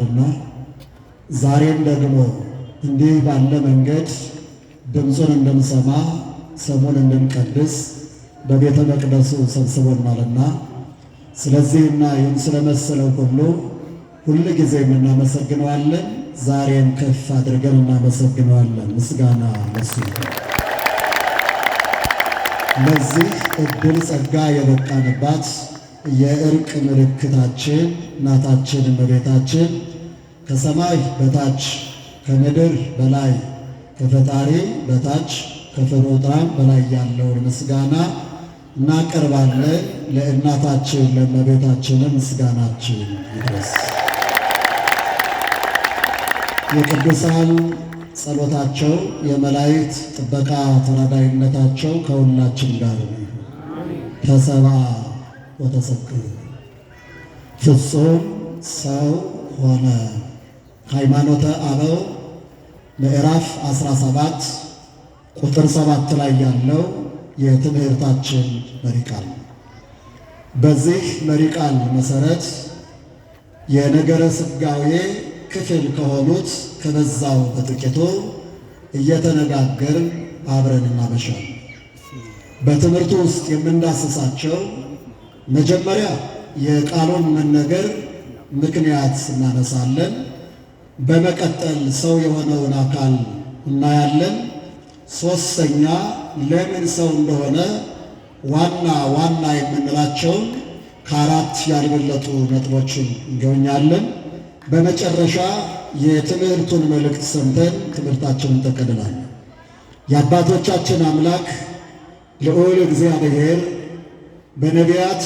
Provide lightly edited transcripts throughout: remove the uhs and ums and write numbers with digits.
አድርጎናልና ዛሬም ደግሞ እንዲህ ባለ መንገድ ድምፁን እንድንሰማ ስሙን እንድንቀድስ በቤተ መቅደሱ ሰብስቦናልና ስለዚህና ይህን ስለመሰለው ሁሉ ሁሉ ጊዜ እናመሰግነዋለን። ዛሬም ከፍ አድርገን እናመሰግነዋለን። ምስጋና ለሱ። ለዚህ እድል ጸጋ የበቃንባት የእርቅ ምልክታችን እናታችን እመቤታችን ከሰማይ በታች ከምድር በላይ ከፈጣሪ በታች ከፍጡራን በላይ ያለውን ምስጋና እናቀርባለን። ለእናታችን ለእመቤታችን ምስጋናችን ይድረስ። የቅዱሳን ጸሎታቸው የመላእክት ጥበቃ ተራዳኢነታቸው ከሁላችን ጋር ይሁን። ተሰብአ ወተሰቅል ፍጹም ሰው ሆነ። ሃይማኖተ አበው ምዕራፍ 17 ቁጥር 7 ላይ ያለው የትምህርታችን መሪ ቃል። በዚህ መሪ ቃል መሰረት የነገረ ሥጋዌ ክፍል ከሆኑት ከበዛው በጥቂቱ እየተነጋገርን አብረን እናመሻለን። በትምህርቱ ውስጥ የምንዳስሳቸው መጀመሪያ የቃሉን መነገር ምክንያት እናነሳለን። በመቀጠል ሰው የሆነውን አካል እናያለን። ሶስተኛ ለምን ሰው እንደሆነ ዋና ዋና የምንላቸውን ከአራት ያልበለጡ ነጥቦችን እንገኛለን። በመጨረሻ የትምህርቱን መልእክት ሰምተን ትምህርታችንን ተቀድናለን። የአባቶቻችን አምላክ ልዑል እግዚአብሔር በነቢያት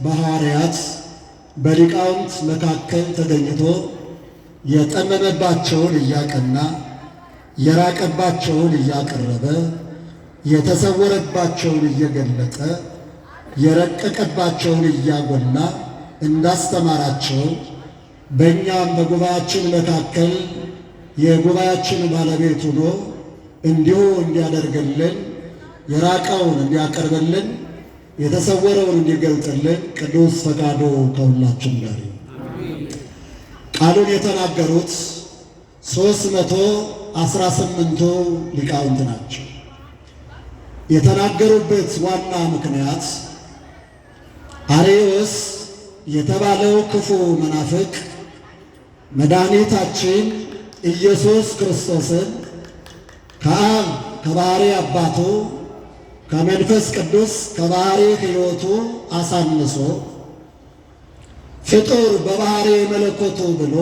በሐዋርያት በሊቃውንት መካከል ተገኝቶ የጠመመባቸውን እያቀና የራቀባቸውን እያቀረበ የተሰወረባቸውን እየገለጠ የረቀቀባቸውን እያጎላ እንዳስተማራቸው በእኛም በጉባኤያችን መካከል የጉባኤያችን ባለቤት ሆኖ እንዲሁ እንዲያደርግልን የራቀውን እንዲያቀርብልን የተሰወረውን እንዲገልጥልን ቅዱስ ፈቃዱ ከሁላችን ጋር ይሁን። ቃሉን የተናገሩት 318ቱ ሊቃውንት ናቸው። የተናገሩበት ዋና ምክንያት አርዮስ የተባለው ክፉ መናፍቅ መድኃኒታችን ኢየሱስ ክርስቶስን ከአብ ከባሕሪ አባቱ ከመንፈስ ቅዱስ ከባሕሪ ሕይወቱ አሳንሶ ፍጡር በባሕሪ መለኮቱ ብሎ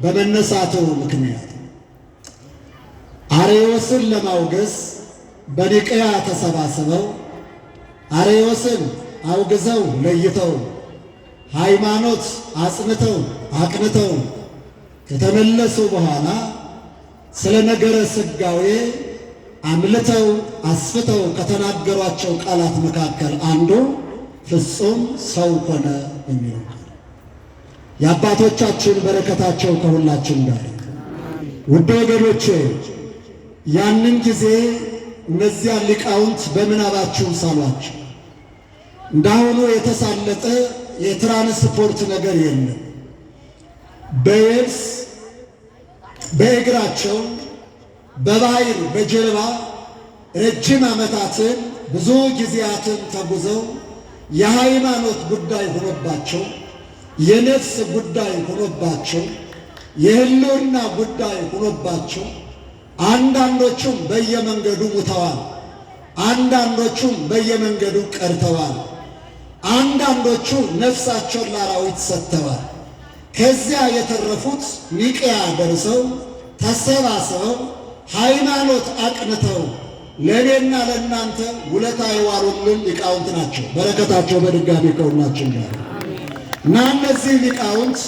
በመነሳቱ ምክንያት አርዮስን ለማውገዝ በኒቅያ ተሰባስበው አርዮስን አውግዘው ለይተው ሃይማኖት አጽንተው አቅንተው ከተመለሱ በኋላ ስለ ነገረ ሥጋዌ አምልተው አስፍተው ከተናገሯቸው ቃላት መካከል አንዱ ፍጹም ሰው ሆነ የሚለው የአባቶቻችን በረከታቸው ከሁላችን ጋር። ውድ ወገኖቼ ያንን ጊዜ እነዚያ ሊቃውንት በምናባችሁ ሳሏቸው። እንዳሁኑ የተሳለጠ የትራንስፖርት ነገር የለም። በየብስ በእግራቸው በባህር በጀልባ ረጅም ዓመታትን ብዙ ጊዜያትን ተጉዘው የሃይማኖት ጉዳይ ሆኖባቸው የነፍስ ጉዳይ ሆኖባቸው የህልውና ጉዳይ ሆኖባቸው አንዳንዶቹም በየመንገዱ ሙተዋል፣ አንዳንዶቹም በየመንገዱ ቀርተዋል፣ አንዳንዶቹ ነፍሳቸውን ለአራዊት ሰጥተዋል። ከዚያ የተረፉት ኒቅያ ደርሰው ተሰባስበው ሃይማኖት አቅንተው ለእኔና ለእናንተ ውለታ የዋሉልን ሊቃውንት ናቸው። በረከታቸው በድጋሚ ከሁላችን ጋር እና እነዚህ ሊቃውንት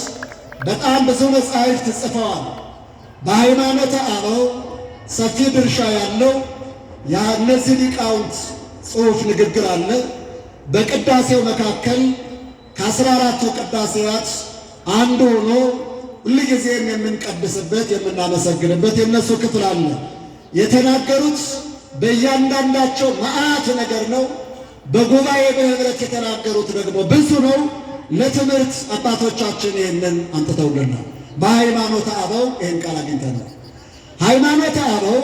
በጣም ብዙ መጻሕፍት ጽፈዋል። በሃይማኖተ አበው ሰፊ ድርሻ ያለው እነዚህ ሊቃውንት ጽሑፍ ንግግር አለ። በቅዳሴው መካከል ከ14ቱ ቅዳሴያት አንዱ ሆኖ ሁልጊዜም የምንቀድስበት የምናመሰግንበት የእነሱ ክፍል አለ። የተናገሩት በእያንዳንዳቸው መዓት ነገር ነው። በጉባኤ በህብረት የተናገሩት ደግሞ ብዙ ነው። ለትምህርት አባቶቻችን ይህንን አምጥተውልናል። በሃይማኖተ አበው ይህን ቃል አግኝተናል። ሃይማኖተ አበው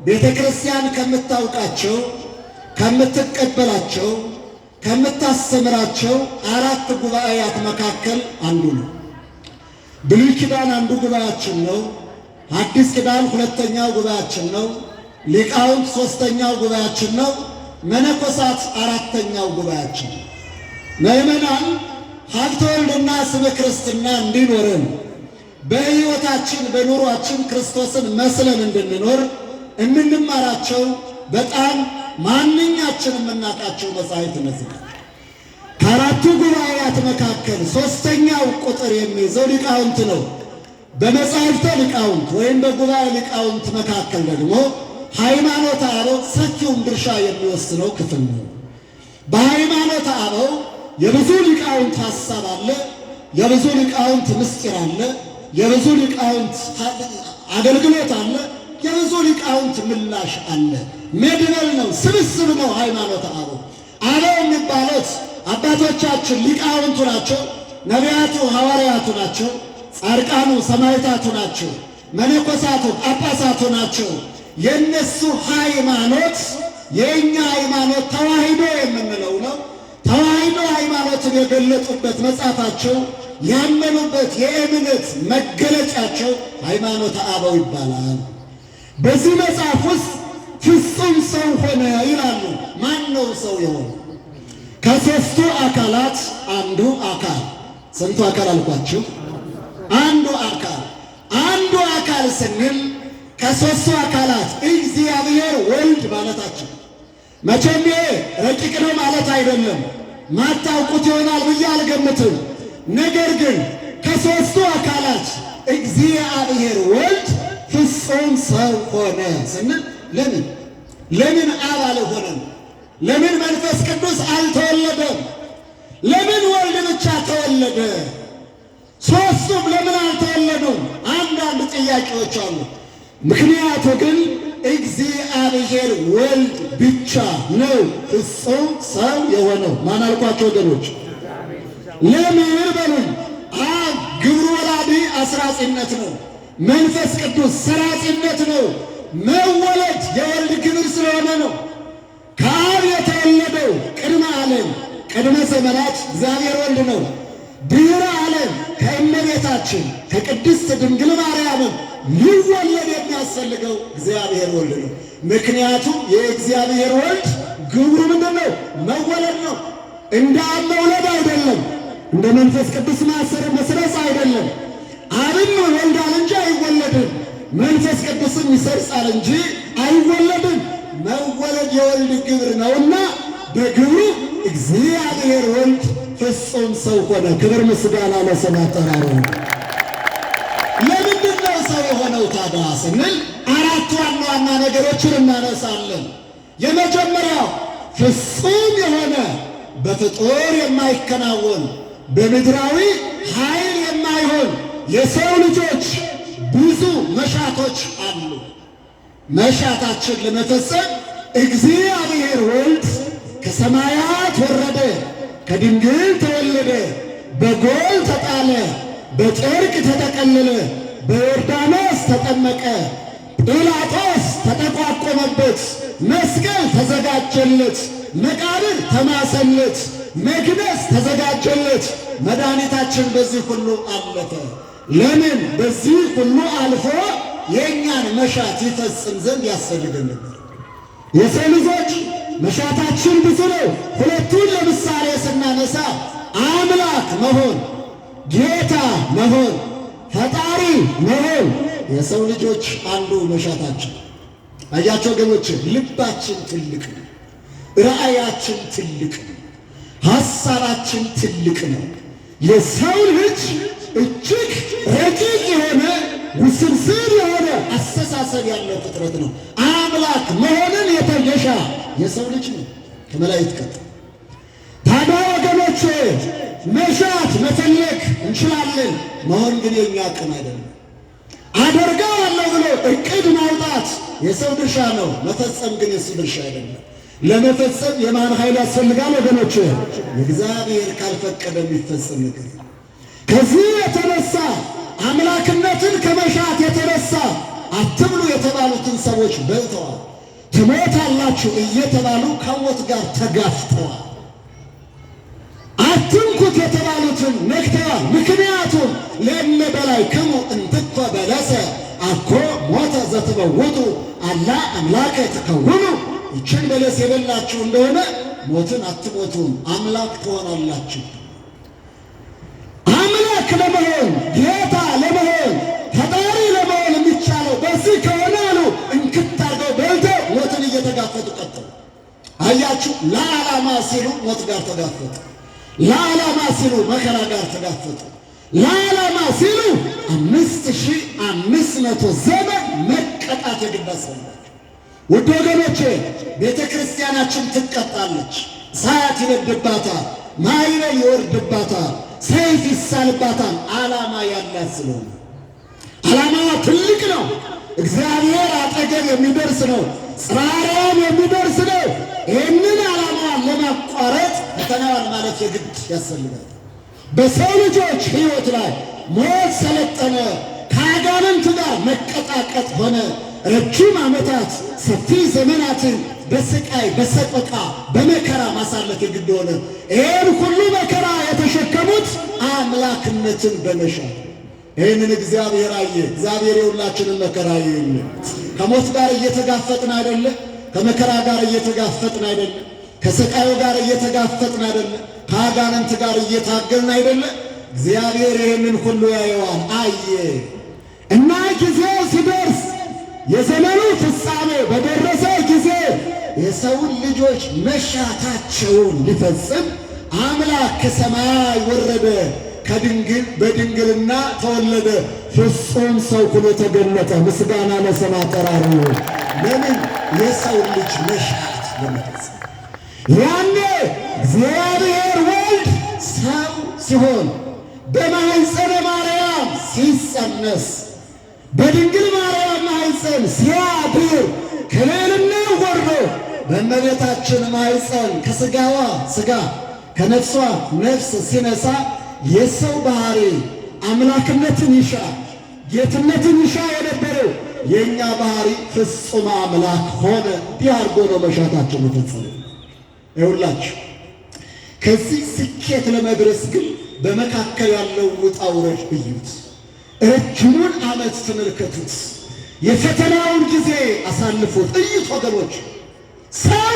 ቤተ ክርስቲያን ከምታውቃቸው፣ ከምትቀበላቸው፣ ከምታስተምራቸው 4 ጉባኤያት መካከል አንዱ ነው። ብሉይ ኪዳን አንዱ ጉባኤያችን ነው። አዲስ ኪዳን 2ኛው ጉባኤያችን ነው። ሊቃውንት 3ኛው ጉባኤያችን ነው። መነኮሳት 4ኛው ጉባኤያችን ነው። ምእመናን ሀብተ ወልድና ስመ ክርስትና እንዲኖረን በሕይወታችን በኑሯችን ክርስቶስን መስለን እንድንኖር የምንማራቸው በጣም ማንኛችን የምናውቃቸው መጻሕፍት እነዚህ ናቸው። ከ4ቱ ጉባኤያት መካከል 3ኛው ቁጥር የሚይዘው ሊቃውንት ነው። በመጻሕፍተ ሊቃውንት ወይም በጉባኤ ሊቃውንት መካከል ደግሞ ሃይማኖተ አበው ሰፊውን ድርሻ የሚወስነው ክፍል ነው። በሃይማኖተ አበው የብዙ ሊቃውንት ሐሳብ አለ፣ የብዙ ሊቃውንት ምስጢር አለ፣ የብዙ ሊቃውንት አገልግሎት አለ፣ የብዙ ሊቃውንት ምላሽ አለ። መድበል ነው፣ ስብስብ ነው ሃይማኖተ አበው። አበው የሚባሉት አባቶቻችን ሊቃውንቱ ናቸው። ነቢያቱ ሐዋርያቱ ናቸው። ጻድቃኑ ሰማዕታቱ ናቸው። መነኮሳቱ ጳጳሳቱ ናቸው። የነሱ ሃይማኖት የኛ ሃይማኖት ተዋሕዶ የምንለው ነው። ተዋሕዶ ሃይማኖትን የገለጡበት መጽሐፋቸው ያመኑበት የእምነት መገለጫቸው ሃይማኖተ አበው ይባላል። በዚህ መጽሐፍ ውስጥ ፍጹም ሰው ሆነ ይላሉ። ማን ነው ሰው የሆነ? ከሦስቱ አካላት አንዱ አካል። ስንቱ አካል አልኳችሁ? አንዱ አካል። አንዱ አካል ስንል ከሦስቱ አካላት እግዚአብሔር ወልድ ማለታችን። መቼም ይሄ ረቂቅ ነው ማለት አይደለም። ማታውቁት ይሆናል ብዬ አልገምትም። ነገር ግን ከሦስቱ አካላት እግዚአብሔር ወልድ ፍጹም ሰው ሆነ ስንል ለምን አብ አልሆነም? ለምን መንፈስ ቅዱስ አልተወለደም? ለምን ወልድ ብቻ ተወለደ? ሦስቱም ለምን አልተወለዱም? አንዳንድ ጥያቄዎች አሉ። ምክንያቱ ግን እግዚአብሔር ወልድ ብቻ ነው ፍጹም ሰው የሆነው። ማን አልኳቸው ወገኖች? ለምን በሉኝ። አብ ግብረ ወላዲ አስራጺነት ነው። መንፈስ ቅዱስ ሰራጺነት ነው። መወለድ የወልድ ግብር ስለሆነ ነው። ከአብ የተወለደው ቅድመ ዓለም ቅድመ ዘመናት እግዚአብሔር ወልድ ነው። ድኅረ ዓለም ከእመቤታችን ከቅድስት ድንግል ማርያምን ሊወለድ የሚያስፈልገው እግዚአብሔር ወልድ ነው። ምክንያቱም የእግዚአብሔር ወልድ ግብሩ ምንድን ነው? መወለድ ነው። እንደ አብ መውለድ አይደለም። እንደ መንፈስ ቅዱስ ማሰር መስረጽ አይደለም። አብን ይወልዳል እንጂ አይወለድም። መንፈስ ቅዱስም ይሰርጻል እንጂ አይወለድም። መወለድ የወልድ ግብር ነውና በግብሩ እግዚአብሔር ወልድ ፍጹም ሰው ሆነ። ክብር ምስጋና ለስሙ አጠራሩ። ለምንድን ነው ሰው የሆነው ታዲያ ስንል 4 ዋና ዋና ነገሮችን እናነሳለን። የመጀመሪያው ፍጹም የሆነ በፍጡር የማይከናወን በምድራዊ ኃይል የማይሆን የሰው ልጆች ብዙ መሻቶች አሉ። መሻታችን ለመፈጸም እግዚአብሔር ወልድ ከሰማያት ወረደ፣ ከድንግል ተወለደ፣ በጎል ተጣለ፣ በጨርቅ ተጠቀለለ፣ በዮርዳኖስ ተጠመቀ፣ ጲላጦስ ተጠቋቆመበት፣ መስቀል ተዘጋጀለት፣ መቃብር ተማሰለት፣ መግነዝ ተዘጋጀለት። መድኃኒታችን በዚህ ሁሉ አለፈ። ለምን? በዚህ ሁሉ አልፎ የእኛን መሻት ይፈጽም ዘንድ ያስፈልገን ነበር። የሰው ልጆች መሻታችን ብዙ ነው። ሁለቱን ለምሳሌ ስናነሳ አምላክ መሆን፣ ጌታ መሆን፣ ፈጣሪ መሆን የሰው ልጆች አንዱ መሻታችን። አያቸው ወገኖች፣ ልባችን ትልቅ ነው። ራእያችን ትልቅ ነው። ሐሳባችን ትልቅ ነው። የሰው ልጅ እጅግ ረቂቅ የሆነ ውስብስብ የሆነ አስተሳሰብ ያለው ፍጥረት ነው። አምላክ መሆንን የተየሻ የሰው ልጅ ነው ከመላእክት ቀጥሎ። ታዲያ ወገኖቼ መሻት መፈለግ እንችላለን፣ መሆን ግን የኛ አቅም አይደለም። አደርጋለሁ ብሎ እቅድ ማውጣት የሰው ድርሻ ነው፣ መፈጸም ግን የሱ ድርሻ አይደለም። ለመፈጸም የማን ኃይል ያስፈልጋል ወገኖቼ? እግዚአብሔር ካልፈቀደ የሚፈጸም ነገር። ከዚህ የተነሳ አምላክነትን ከመሻት የተነሳ አትብሉ የተባሉትን ሰዎች በልተዋል። ትሞታላችሁ እየተባሉ ከሞት ጋር ተጋፍጠዋል። አትንኩት የተባሉትን ነክተዋል። ምክንያቱም ለእነ በላዕክሙ እንትኮ በለሰ አኮ ሞተ ዘትበውጡ አላ አምላከ ትከውኑ። ይችን በለስ የበላችሁ እንደሆነ ሞትን አትሞቱም፣ አምላክ ትሆናላችሁ። አምላክ ለመሆን ጌታ ለመሆን ፈጣሪ ለመሆን የሚቻለው በዚህ ከሆነ አሉ እንክት አድርገው በልተው ሞትን እየተጋፈጡ ቀጠሉ። አያችሁ፣ ለዓላማ ሲሉ ሞት ጋር ተጋፈጡ። ለዓላማ ሲሉ መከራ ጋር ተጋፈጡ። ለዓላማ ሲሉ 5500 ዘመን መቀጣት የግድ አስፈላጊ። ውድ ወገኖቼ ቤተ ክርስቲያናችን ትቀጣለች። እሳት ይነድባታል፣ ማዕበል ይወርድባታል፣ ሰይፍ ይሳልባታል። ዓላማ ያላት ስለሆነ ዓላማዋ ትልቅ ነው። እግዚአብሔር አጠገብ የሚደርስ ነው። ጽራርያም የሚደርስ ነው። ይህንን ዓላማዋን ለማቋረጥ ፈተናዋን ማለፍ የግድ ያስፈልጋል። በሰው ልጆች ሕይወት ላይ ሞት ሰለጠነ፣ ከአጋንንት ጋር መቀጣቀጥ ሆነ። ረጅም ዓመታት ሰፊ ዘመናትን በስቃይ በሰቆቃ በመከራ ማሳለፍ የግድ ሆነ። ይህን ሁሉ መከራ የተሸከሙት አምላክነትን በመሻት ይህንን እግዚአብሔር አየ። እግዚአብሔር የሁላችንን መከራ ይል። ከሞት ጋር እየተጋፈጥን አይደለ? ከመከራ ጋር እየተጋፈጥን አይደለ? ከስቃዩ ጋር እየተጋፈጥን አይደለ? ከአጋንንት ጋር እየታገልን አይደለ? እግዚአብሔር ይህንን ሁሉ ያየዋል፣ አየ እና ጊዜው ሲደርስ የዘመኑ ፍጻሜ በደረሰ ጊዜ የሰውን ልጆች መሻታቸውን ሊፈጽም አምላክ ከሰማይ ወረደ፣ ከድንግል በድንግልና ተወለደ፣ ፍጹም ሰው ሆኖ ተገለጠ። ምስጋና ለስሙ አጠራሩ። ለምን? የሰው ልጅ መሻት ለመፈጸም። ያኔ እግዚአብሔር ወልድ ሰው ሲሆን በማኅፀነ ማርያም ሲጸነስ በድንግል ማርያም ማኅፀን ሲያድር ከልዕልና ወርዶ በእመቤታችን ማኅፀን ከሥጋዋ ሥጋ ከነፍሷ ነፍስ ሲነሳ የሰው ባህሪ አምላክነትን ይሻ ጌትነትን ይሻ የነበረው የእኛ ባህሪ ፍጹም አምላክ ሆነ። ቢያርጎ ነው መሻታችን የተፈጸመ። ይሁላችሁ ከዚህ ስኬት ለመድረስ ግን በመካከል ያለው ውጣ ውረድ እዩት። ረጅሙን ዓመት ተመልከቱት። የፈተናውን ጊዜ አሳልፉት፣ እዩት ወገኖች። ሰው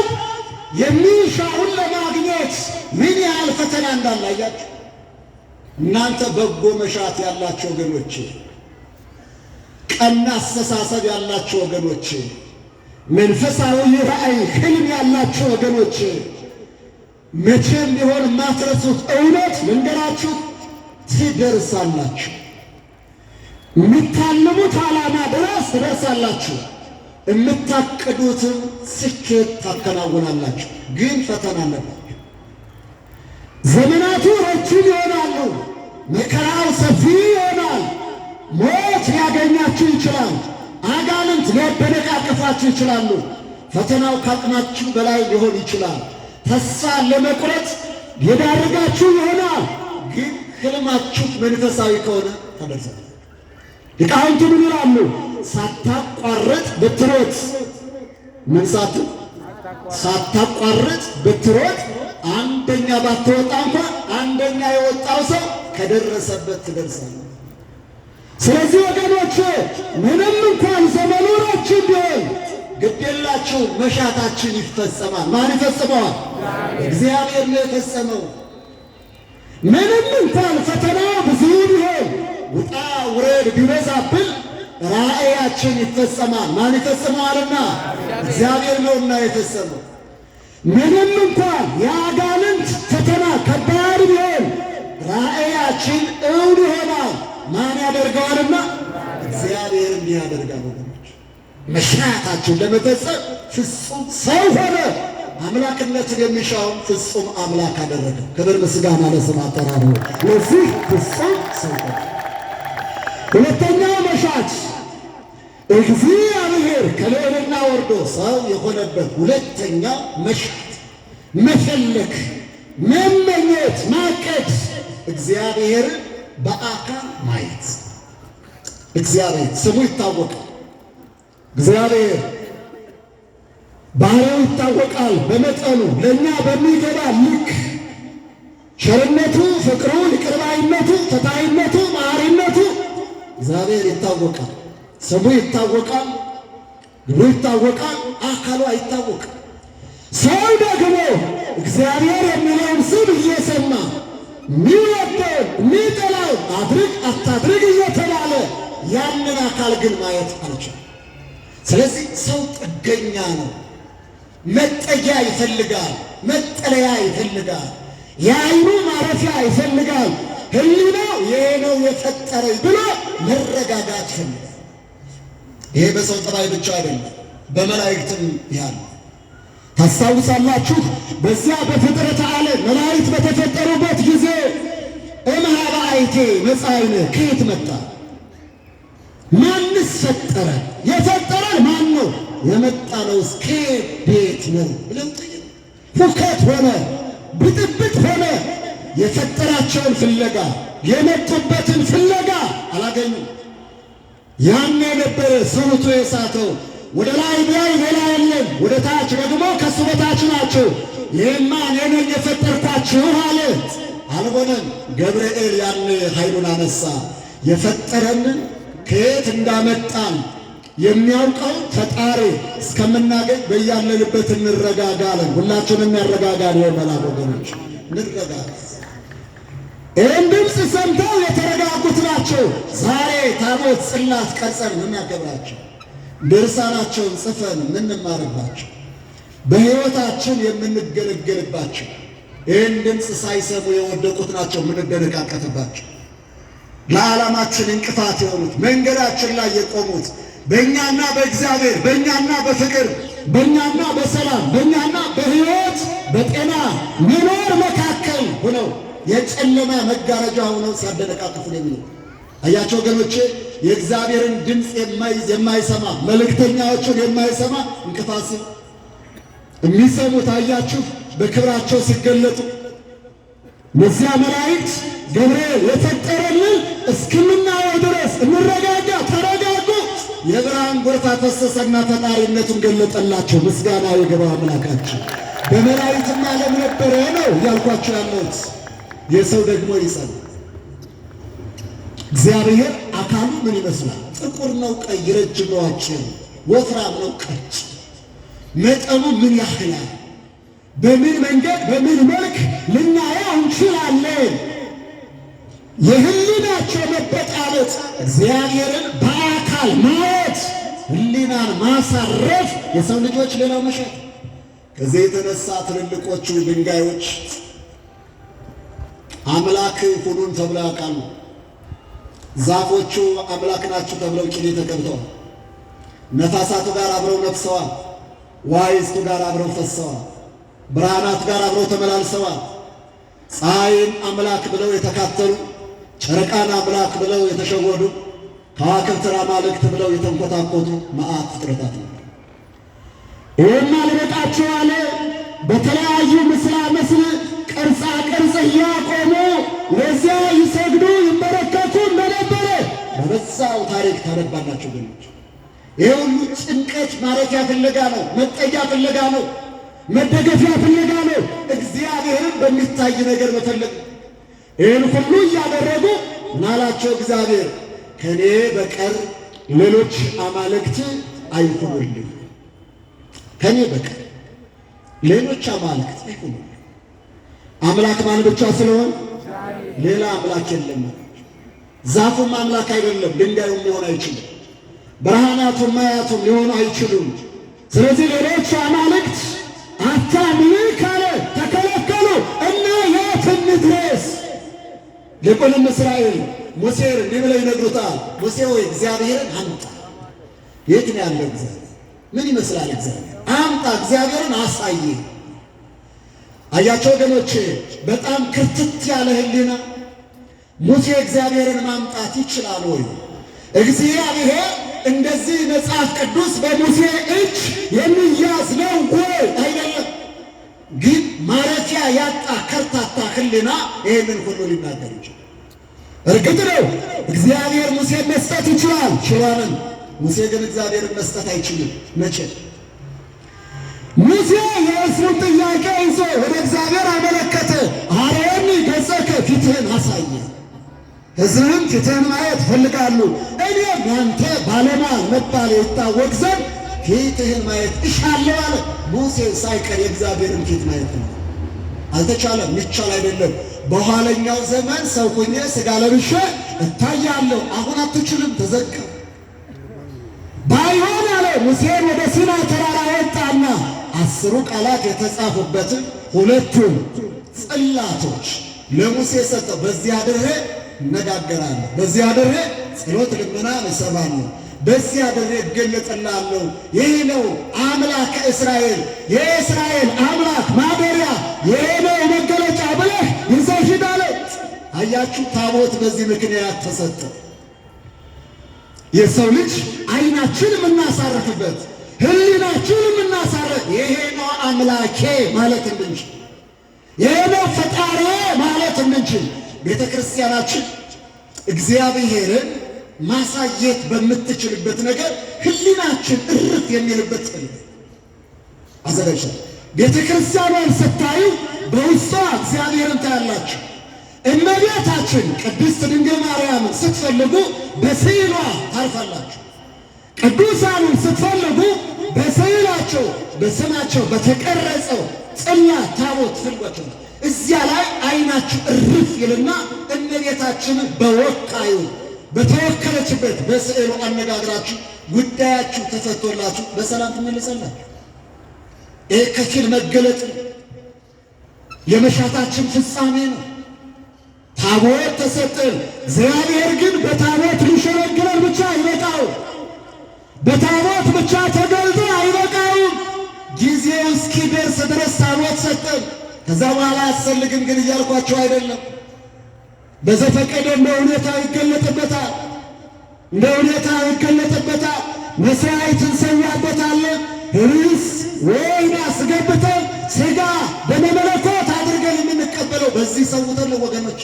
የሚሻውን ለማግኘት ምን ያህል ፈተና እንዳላያችሁ እናንተ በጎ መሻት ያላችሁ ወገኖቼ፣ ቀና አስተሳሰብ ያላችሁ ወገኖቼ፣ መንፈሳዊ ራእይ ህልም ያላችሁ ወገኖቼ፣ መቼም ቢሆን የማትረሱት እውነት ልንገራችሁ፣ ትደርሳላችሁ። የምታልሙት ዓላማ ድረስ ትደርሳላችሁ። የምታቅዱትን ስኬት ታከናውናላችሁ። ግን ፈተና አለባችሁ። ዘመናቱ ረጅም ይሆናሉ። መከራው ሰፊ ይሆናል። ሞት ሊያገኛችሁ ይችላል። አጋንንት ሊያደነቃቅፋችሁ ይችላሉ። ፈተናው ከአቅማችሁ በላይ ሊሆን ይችላል። ተስፋ ለመቁረጥ የዳረጋችሁ ይሆናል። ግን ህልማችሁ መንፈሳዊ ከሆነ ተደርሳል። ሊቃውንቱ ምን ይላሉ? ሳታቋርጥ ብትሮጥ ምን ሳታቋርጥ ብትሮጥ አንደኛ ባትወጣ እንኳን አንደኛ የወጣው ሰው ከደረሰበት ትደርሳለህ። ስለዚህ ወገኖች ምንም እንኳን ዘመኑ ረጅም ቢሆን ግዴላችሁ መሻታችን ይፈጸማል። ማን ይፈጽመዋል? እግዚአብሔር ነው የፈጸመው። ምንም እንኳን ፈተናው ብዙ ቢሆን ውጣ ውረድ ቢበዛብን ራእያችን ይፈጸማል። ማን ይፈጽመዋልና? እግዚአብሔር ነውና የፈጸመው። ምንም እንኳን የአጋንንት ፈተና ከባድ ቢሆን ራእያችን እውን ይሆናል። ማን ያደርገዋልና? እግዚአብሔር እንዲህ ያደርጋል። ወገኖች መሻታችን ለመፈጸም ፍጹም ሰው ሆነ። አምላክነትን የሚሻውን ፍጹም አምላክ አደረገ። ክብር ምስጋና ለስሙ አጠራሩ። ለዚህ ፍጹም ሰው ሆነ። ሁለተኛው መሻት እግዚአብሔር ከልዕልና ወርዶ ሰው የሆነበት ሁለተኛው መሻት፣ መፈለግ፣ መመኘት፣ ማቀድ፣ እግዚአብሔርን በአካል ማየት። እግዚአብሔር ስሙ ይታወቃል። እግዚአብሔር ባህሪው ይታወቃል በመጠኑ ለእኛ በሚገባ ልክ ቸርነቱ፣ ፍቅሩ፣ ይቅርባይነቱ፣ ተታይነቱ፣ መሐሪነቱ እግዚአብሔር ይታወቃል። ስሙ ይታወቃል፣ ግብሩ ይታወቃል፣ አካሉ አይታወቅም። ሰው ደግሞ እግዚአብሔር የሚለውን ስም እየሰማ የሚወደው የሚጠላው አድርግ አታድርግ እየተባለ ያንን አካል ግን ማየት አልቻለም። ስለዚህ ሰው ጥገኛ ነው። መጠጊያ ይፈልጋል፣ መጠለያ ይፈልጋል፣ የዓይኑ ማረፊያ ይፈልጋል። ሕሊናው ይሄ ነው የፈጠረኝ ብሎ መረጋጋት ይፈልጋል። ይሄ በሰው ጠባይ ብቻ አይደለም፣ በመላእክትም ያለ ታስታውሳላችሁ። በዚያ በፍጥረተ ዓለም መላእክት በተፈጠሩበት ጊዜ እምኀበ አይቴ መጻእይነ ከየት መጣ? ማንስ ፈጠረ? የፈጠረን ማን ነው? የመጣ ነው ከቤት ነው ብለው ጠየቁ። ሁከት ሆነ፣ ብጥብጥ ሆነ። የፈጠራቸውን ፍለጋ የመጡበትን ፍለጋ አላገኙም። ያኔ ነበረ ስሩቱ የሳተው። ወደ ላይ ቢያይ ሌላ የለም፣ ወደ ታች ደግሞ ከሱ በታች ናቸው። ይህማ እኔ ነኝ የፈጠርኳችሁ አለ። አልሆነም። ገብርኤል ያኔ ኃይሉን አነሳ። የፈጠረንን ከየት እንዳመጣን የሚያውቀው ፈጣሪ እስከምናገኝ በያለንበት እንረጋጋለን። ሁላችንም ያረጋጋል። የመላክ ወገኖች እንረጋጋ። ይህን ድምፅ ሰምተው የተረጋጉት ናቸው። ዛሬ ታቦት ጽላት ቀርጸን የምናከብራቸው፣ ድርሳናቸውን ጽፈን የምንማርባቸው፣ በሕይወታችን የምንገለገልባቸው፣ ይህን ድምፅ ሳይሰሙ የወደቁት ናቸው የምንደነቃቀፍባቸው። ለዓላማችን እንቅፋት የሆኑት መንገዳችን ላይ የቆሙት በእኛና በእግዚአብሔር በእኛና በፍቅር በእኛና በሰላም በእኛና በሕይወት በጤና መኖር መካከል ሆነው የጨለማ መጋረጃ ሆነው ሲያደነቃቅፉን የሚለው አያቸው ወገኖቼ። የእግዚአብሔርን ድምፅ የማይሰማ መልእክተኛዎቹን የማይሰማ እንቅፋት የሚሰሙት አያችሁ በክብራቸው ሲገለጡ እነዚያ መላእክት ገብርኤል የፈጠረልን እስክምናየው ድረስ እንረጋጋ፣ ተረጋጉ። የብርሃን ጎርፍ አፈሰሰና ፈጣሪነቱን ገለጠላቸው። ምስጋና ይግባው አምላካችን። በመላእክትም ዓለም ነበረ ነው እያልኳቸው ያለሁት። የሰው ደግሞ ይጸል እግዚአብሔር አካሉ ምን ይመስላል? ጥቁር ነው፣ ቀይ፣ ረጅም ነው፣ አጭር፣ ወፍራም ነው፣ ቀጭን፣ መጠኑ ምን ያህላል? በምን መንገድ በምን መልክ ልናየው እንችላለን? የህሊናቸው መበጣበጥ እግዚአብሔርን በአካል ማየት፣ ህሊናን ማሳረፍ የሰው ልጆች ሌላው መሻት። ከዚህ የተነሳ ትልልቆቹ ድንጋዮች አምላክ ሁኑን ተብለው ያውቃሉ። ዛፎቹ አምላክ ናቸው ተብለው ቂሌ ተቀብተዋል። ነፋሳቱ ጋር አብረው ነፍሰዋል። ዋይዝቱ ጋር አብረው ፈሰዋል። ብርሃናት ጋር አብረው ተመላልሰዋል። ፀሐይን አምላክ ብለው የተካተሉ፣ ጨረቃን አምላክ ብለው የተሸወዱ፣ ከዋክብትን አማልክት ብለው የተንኮታኮቱ መዓት ፍጥረታት ነው። ይህም አልበቃቸው አለ። በተለያዩ ምስላ ምስል ቅርጻ ቅርጽ እያቆሙ ለዚያ ይሰግዱ ይመለከቱ እንደነበረ በበዛው ታሪክ ታነባላችሁ። ገኖች ይህ ሁሉ ጭንቀት ማረፊያ ፍለጋ ነው፣ መጠጊያ ፍለጋ ነው፣ መደገፊያ ፍለጋ ነው። እግዚአብሔርን በሚታይ ነገር መፈለግ። ይህን ሁሉ እያደረጉ ምናላቸው እግዚአብሔር ከእኔ በቀር ሌሎች አማልክት አይሁኑልኝ፣ ከእኔ በቀር ሌሎች አማልክት አይሁኑልኝ። አምላክ ማን ብቻ ስለሆነ ሌላ አምላክ የለም። ዛፉም አምላክ አይደለም፣ ድንጋዩም ሊሆን አይችልም፣ ብርሃናቱም ማያቱም ሊሆኑ አይችሉም። ስለዚህ ሌሎች አማልክት አታምልክ አለ፣ ተከለከሉ። እና የት እንድረስ? ሊቁንም እስራኤል ሙሴን እንዲህ ብለው ይነግሩታል። ሙሴ ወይ እግዚአብሔርን አምጣ። የት ነው ያለው እግዚአብሔር? ምን ይመስላል እግዚአብሔር? አምጣ፣ እግዚአብሔርን አሳየ። አያቸው ወገኖቼ፣ በጣም ክርትት ያለ ህሊና ሙሴ እግዚአብሔርን ማምጣት ይችላል ወይ? እግዚአብሔር እንደዚህ መጽሐፍ ቅዱስ በሙሴ እጅ የሚያዝ ነው ወይ? አይደለም። ግን ማረፊያ ያጣ ከርታታ ህሊና ይህንን ሁሉ ሊናገር ይችላል። እርግጥ ነው እግዚአብሔር ሙሴን መስጠት ይችላል፣ ችሏልን። ሙሴ ግን እግዚአብሔርን መስጠት አይችልም። መቼ? ሙሴ የሕዝቡን ጥያቄ ይዞ ወደ እግዚአብሔር አመለከተ። አርአየኒ ገጸከ፣ ፊትህን አሳየ። ሕዝብም ፊትህን ማየት ይፈልጋሉ፣ እኔም ያንተ ባለሟል መባል ይታወቅ ዘንድ ፊትህን ማየት እሻለሁ አለ። ሙሴ ሳይቀር የእግዚአብሔርን ፊት ማየት ነው። አልተቻለም፣ ይቻል አይደለም። በኋለኛው ዘመን ሰው ሆኜ ሥጋ ለብሼ እታያለሁ፣ አሁን አትችልም፣ ተዘጋ። ባይሆን አለ ሙሴን ወደ ሲና ተራራ ወጣና 10 ቃላት የተጻፉበትን 2ቱን ጽላቶች ለሙሴ ሰጠው። በዚህ አድሬ እነጋገራለሁ፣ በዚህ አድሬ ጸሎት ልመና እሰማለሁ፣ በዚህ አድሬ እገለጥልሃለሁ። ይህ ነው አምላክ እስራኤል፣ የእስራኤል አምላክ ማደሪያ፣ ይህ ነው መገለጫ ብለህ ይዘህ ሂድ አለ። አያችሁ፣ ታቦት በዚህ ምክንያት ተሰጠ። የሰው ልጅ ዓይናችን የምናሳርፍበት ሕሊናችን የምናሳርፍ ይሄ ነው አምላኬ ማለት እንድንችል፣ ይሄ ነው ፈጣሪ ማለት እንድንችል ቤተ ክርስቲያናችን እግዚአብሔርን ማሳየት በምትችልበት ነገር ሕሊናችን እርፍ የሚልበት አዘጋጅቷል። ቤተ ክርስቲያኗን ስታዩ በውስጧ እግዚአብሔርን ታያላችሁ። እመቤታችን ቅድስት ድንግል ማርያምን ስትፈልጉ በስዕሏ ታርፋላችሁ። ቅዱሳኑን ስትፈልጉ በስዕላቸው በስማቸው በተቀረጸው ጽላት ታቦት ትፈልጓቸው። እዚያ ላይ ዓይናችሁ እርፍ ይልና እመቤታችንን በወካዩ በተወከለችበት በስዕሉ አነጋግራችሁ ጉዳያችሁ ተፈቶላችሁ በሰላም ትመለሳላችሁ። ይህ ከፊል መገለጥ የመሻታችን ፍጻሜ ነው። ታቦት ተሰጠን። እግዚአብሔር ግን በታቦት ሊሸነግለን ብቻ አይበቃው፣ በታቦት ብቻ ተገልጦ አይበቃውም። ጊዜው እስኪደርስ ድረስ ታቦት ሰጠን። ከዛ በኋላ አያስፈልግም ግን እያልኳቸው አይደለም። በዘፈቀደ እንደ ሁኔታው ይገለጥበታል፣ እንደ ሁኔታው ይገለጥበታል። መሥዋዕት እንሰዋበታለን። ርስ ወይን አስገብተን ሥጋ በመለኮት አድርገን የምንቀበለው በዚህ ሰውተን ነው ወገኖች።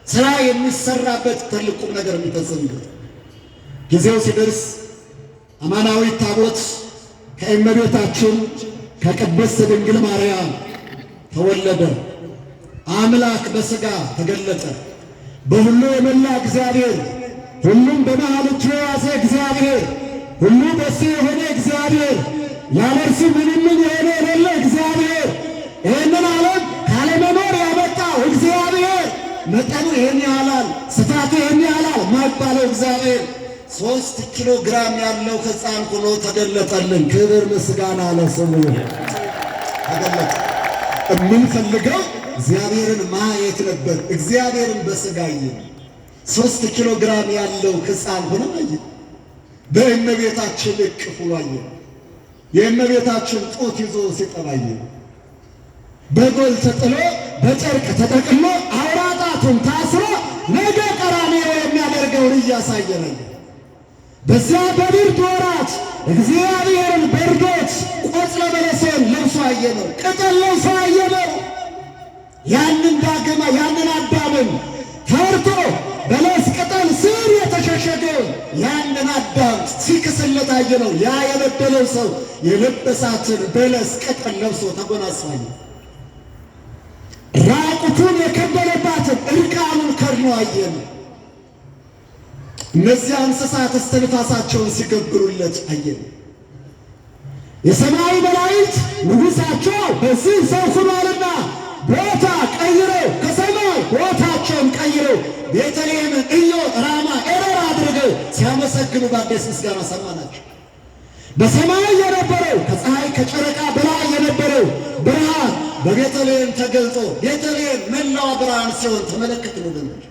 ሥራ የሚሰራበት ትልቁም ነገር የሚፈጸምበት ጊዜው ሲደርስ አማናዊት ታቦት ከእመቤታችን ከቅድስት ድንግል ማርያም ተወለደ። አምላክ በሥጋ ተገለጠ። በሁሉ የመላ እግዚአብሔር፣ ሁሉም በመሃል እጁ የያዘ እግዚአብሔር፣ ሁሉ በሱ የሆነ እግዚአብሔር፣ ያለ እርሱ ምንም የሆነ የሌለ እግዚአብሔር፣ ይህንን ዓለም ካለመኖር ያመጣው እግዚአብሔር፣ መጠኑ ይህን ያህላል፣ ስፋቱ ይህን ያህላል የማይባለው እግዚአብሔር 3 ኪሎ ግራም ያለው ሕፃን ሆኖ ተገለጠልን። ክብር ምስጋና ለስሙ ተገለጠ። የምንፈልገው እግዚአብሔርን ማየት ነበር። እግዚአብሔርን በሥጋ አየን። 3 ኪሎ ግራም ያለው ሕፃን ሆኖ አየን። በእመቤታችን እቅፍ ሆኖ አየን። የእመቤታችን ጡት ይዞ ሲጠባ አየን። በጎል ተጥሎ በጨርቅ ተጠቅሎ አውራ ጣቱን ታስሮ ነገ ቀራንዮ የሚያደርገውን እያሳየን አየን። በዚያ በብርድ ወራት እግዚአብሔርን በርዶት ቆጽለ በለስን ለብሶ አየነው፣ ቅጠል ለብሶ አየነው። ያንን ዳግማ ያንን አዳምን ፈርቶ በለስ ቅጠል ስር የተሸሸገው ያንን አዳም ሲክስለት አየነው። ያ የበደለው ሰው የለበሳትን በለስ ቅጠል ለብሶ ተጎናጽፏል። ራቁቱን የከበለባትን እርቃኑን ከድኖ አየነው። እነዚያ እንስሳት እስትንፋሳቸውን ሲገብሩለት አየን። የሰማይ መላእክት ንጉሣቸው በዚህ ሰው ሆኗልና ቦታ ቀይረው ከሰማይ ቦታቸውን ቀይረው ቤተልሔምን ኢዮ ራማ ኤረር አድርገው ሲያመሰግኑ በአዲስ ምስጋና ሰማናቸው። በሰማይ የነበረው ከፀሐይ ከጨረቃ በላይ የነበረው ብርሃን በቤተልሔም ተገልጦ ቤተልሔም መላዋ ብርሃን ሲሆን ተመለከትን ወገኖች።